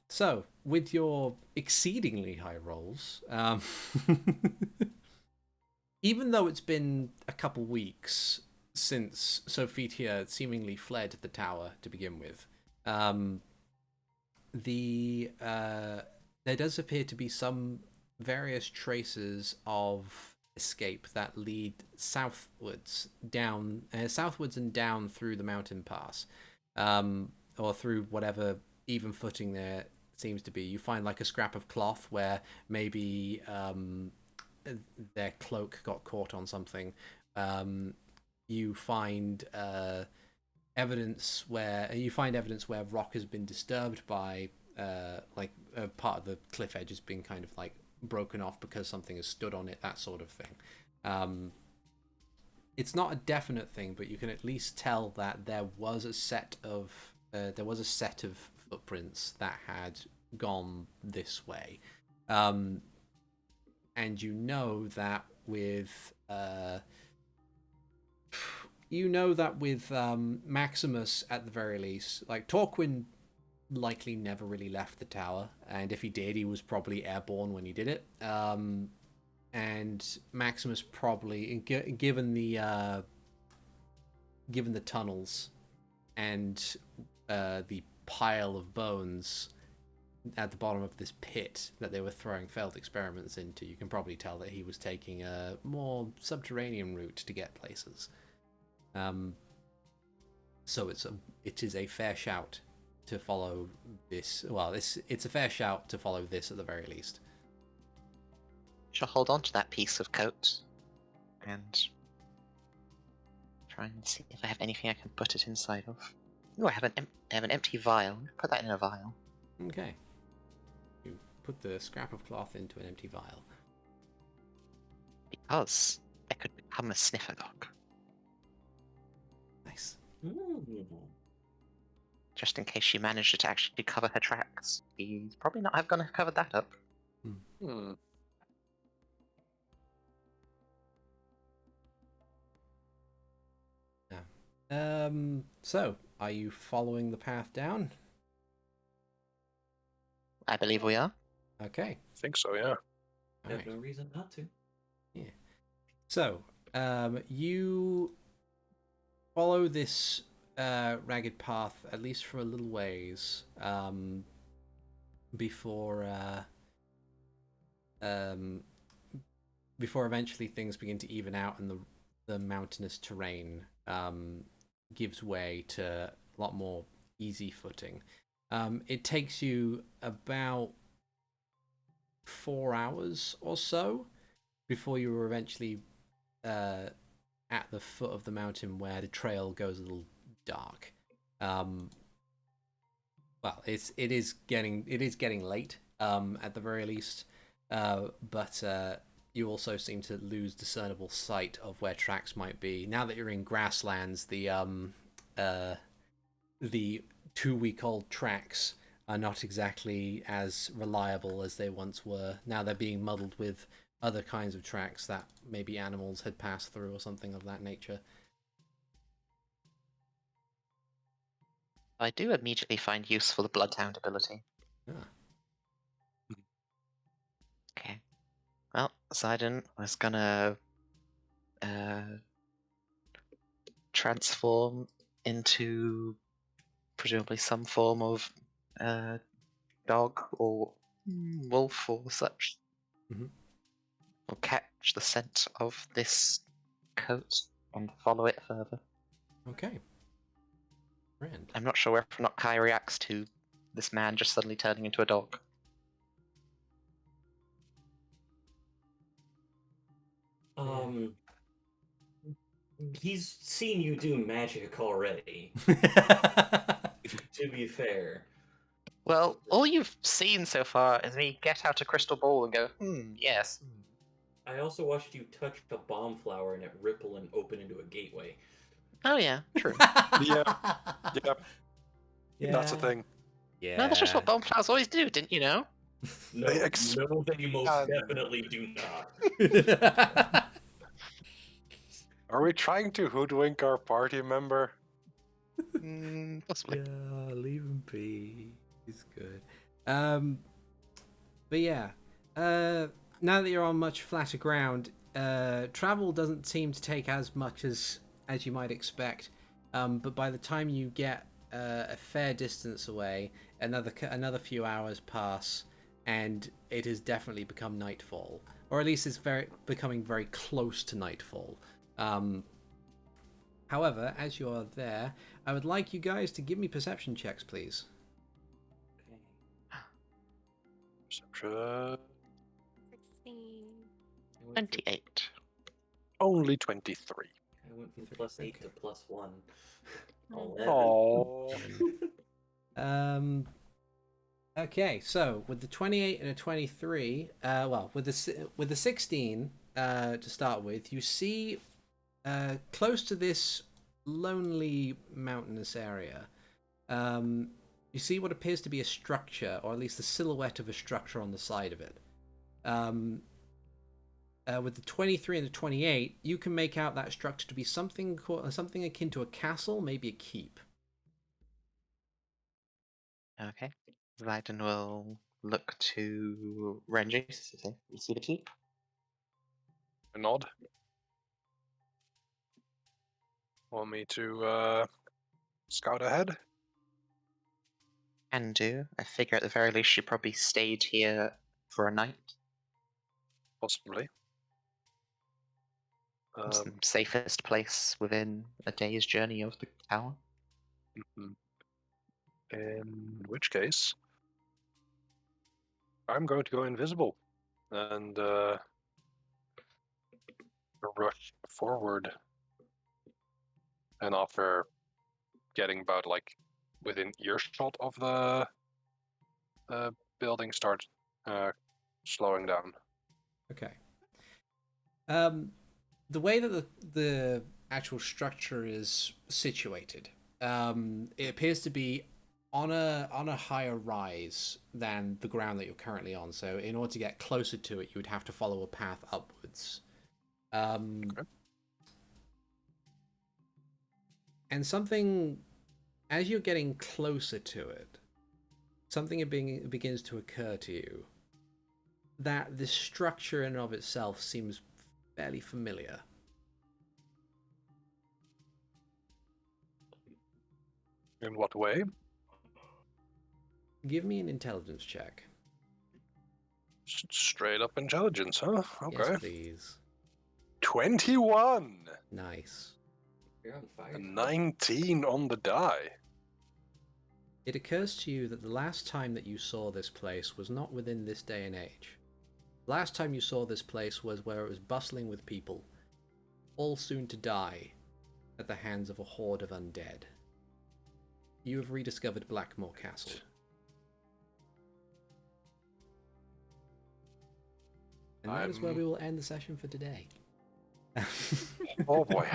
So, with your exceedingly high rolls, even though it's been a couple weeks since Sophitia seemingly fled the tower to begin with, there does appear to be some various traces of escape that lead southwards and down through the mountain pass, or through whatever even footing there seems to be. You find like a scrap of cloth where maybe their cloak got caught on something. You find evidence where rock has been disturbed by part of the cliff edge has been kind of like broken off because something has stood on it, that sort of thing. It's not a definite thing, but you can at least tell that there was a set of footprints that had gone this way, and you know that with Maximus at the very least, like Torquin likely never really left the tower, and if he did, he was probably airborne when he did it. And Maximus probably, given the tunnels and the pile of bones at the bottom of this pit that they were throwing failed experiments into, you can probably tell that he was taking a more subterranean route to get places. So it is a fair shout to follow this. Well, it's a fair shout to follow this at the very least. Shall hold on to that piece of coat and try and see if I have anything I can put it inside of. Oh, I have an empty vial. Put that in a vial. Okay. You put the scrap of cloth into an empty vial. Because I could become a sniffer dog. Nice. Just in case she managed to actually cover her tracks. He's probably not have gonna cover that up. Yeah. So, are you following the path down? I believe we are. Okay. I think so, yeah. I have no reason not to. Yeah. So, you follow this ragged path at least for a little ways before eventually things begin to even out and the mountainous terrain gives way to a lot more easy footing. It takes you about 4 hours or so before you were eventually at the foot of the mountain where the trail goes a little dark. Well, it is getting late at the very least, but you also seem to lose discernible sight of where tracks might be. Now that you're in grasslands, the 2-week-old tracks are not exactly as reliable as they once were. Now they're being muddled with other kinds of tracks that maybe animals had passed through or something of that nature. I do immediately find useful the Bloodhound ability. Ah. Okay. Well, Sidon was gonna transform into presumably some form of dog or wolf or such. Mhm. Will catch the scent of this coat and follow it further. Okay. Grand. I'm not sure whether or not Kai reacts to this man just suddenly turning into a dog. He's seen you do magic already, to be fair. Well, all you've seen so far is me get out a crystal ball and go, yes. I also watched you touch a bomb flower and it ripple and open into a gateway. Oh yeah, true. Yep. That's a thing. Yeah. No, that's just what bomb flowers always do, didn't you know? No, They no, they most expand. definitely do not. Are we trying to hoodwink our party member? Possibly. Yeah, leave him be. He's good. But yeah, now that you're on much flatter ground, travel doesn't seem to take as much as you might expect. But by the time you get a fair distance away, another few hours pass, and it has definitely become nightfall, or at least it's becoming very close to nightfall. However, as you are there, I would like you guys to give me perception checks, please. Perception. 16. 28. Only 23. I went from +8 to +1. Oh. Okay, so with the 28 and a 23, with the 16 to start with, you see close to this lonely mountainous area, you see what appears to be a structure, or at least the silhouette of a structure on the side of it. With the 23 and the 28, you can make out that structure to be something akin to a castle, maybe a keep. Okay. Raiden will look to Renji. You see the keep? A nod. Want me to scout ahead? Can do. I figure at the very least she probably stayed here for a night. Possibly. It's the safest place within a day's journey of the tower. In which case, I'm going to go invisible and rush forward. And after getting about within earshot of the building, start slowing down. Okay. The way that the actual structure is situated, it appears to be on a higher rise than the ground that you're currently on. So in order to get closer to it, you would have to follow a path upwards. Okay. And something, as you're getting closer to it, something begins to occur to you, that this structure in and of itself seems fairly familiar. In what way? Give me an intelligence check. Straight up intelligence, huh? Okay. Yes, please. 21! Nice. You're on fire. A 19 on the die. It occurs to you that the last time that you saw this place was not within this day and age. Last time you saw this place was where it was bustling with people, all soon to die at the hands of a horde of undead. You have rediscovered Blackmoor Castle. And that is where we will end the session for today. Oh boy.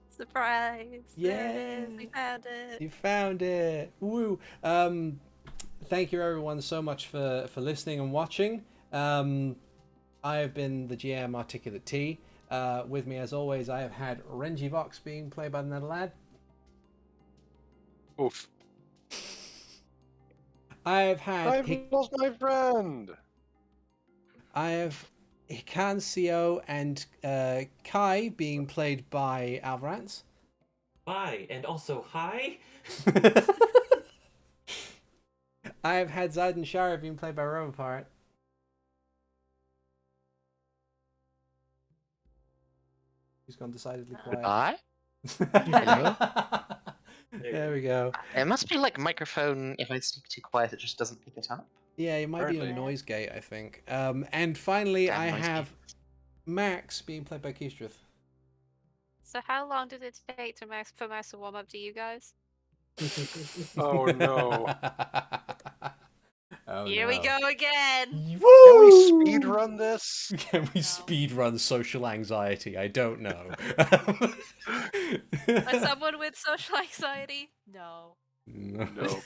Surprise! Yeah. There it is. We found it. You found it! Woo! Thank you everyone so much for listening and watching. I have been the GM Articulate T. With me as always I have had Renji Vox being played by the Netherlad. Oof. I have had I've lost my friend! I have Hikan Sio and Kai being played by Avrdal. Bye, and also hi. I have had Zayden Shara being played by Robopirate. He's gone decidedly quiet. Goodbye. Hello. There There you we go. It must be like microphone. If I speak too quiet, it just doesn't pick it up. Yeah, it might be a Apparently. noise gate, I think. And finally, Damn I noise have Max being played by Keestrith. So how long did it take to for Max to warm up to you guys? Oh no. Oh, Here we no. go again. Can we Woo! speed run this? Can we No. speed run social anxiety? I don't know. As someone with social anxiety? No. No.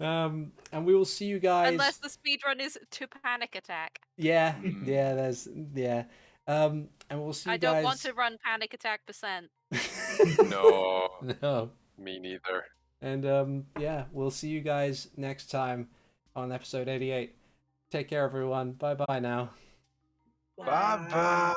And we will see you guys. Unless the speedrun is to panic attack. Yeah, Mm. yeah. And we'll see you I guys. don't want to run panic attack percent. No. No. Me neither. And yeah, we'll see you guys next time on episode 88. Take care, everyone. Bye bye now. Bye bye.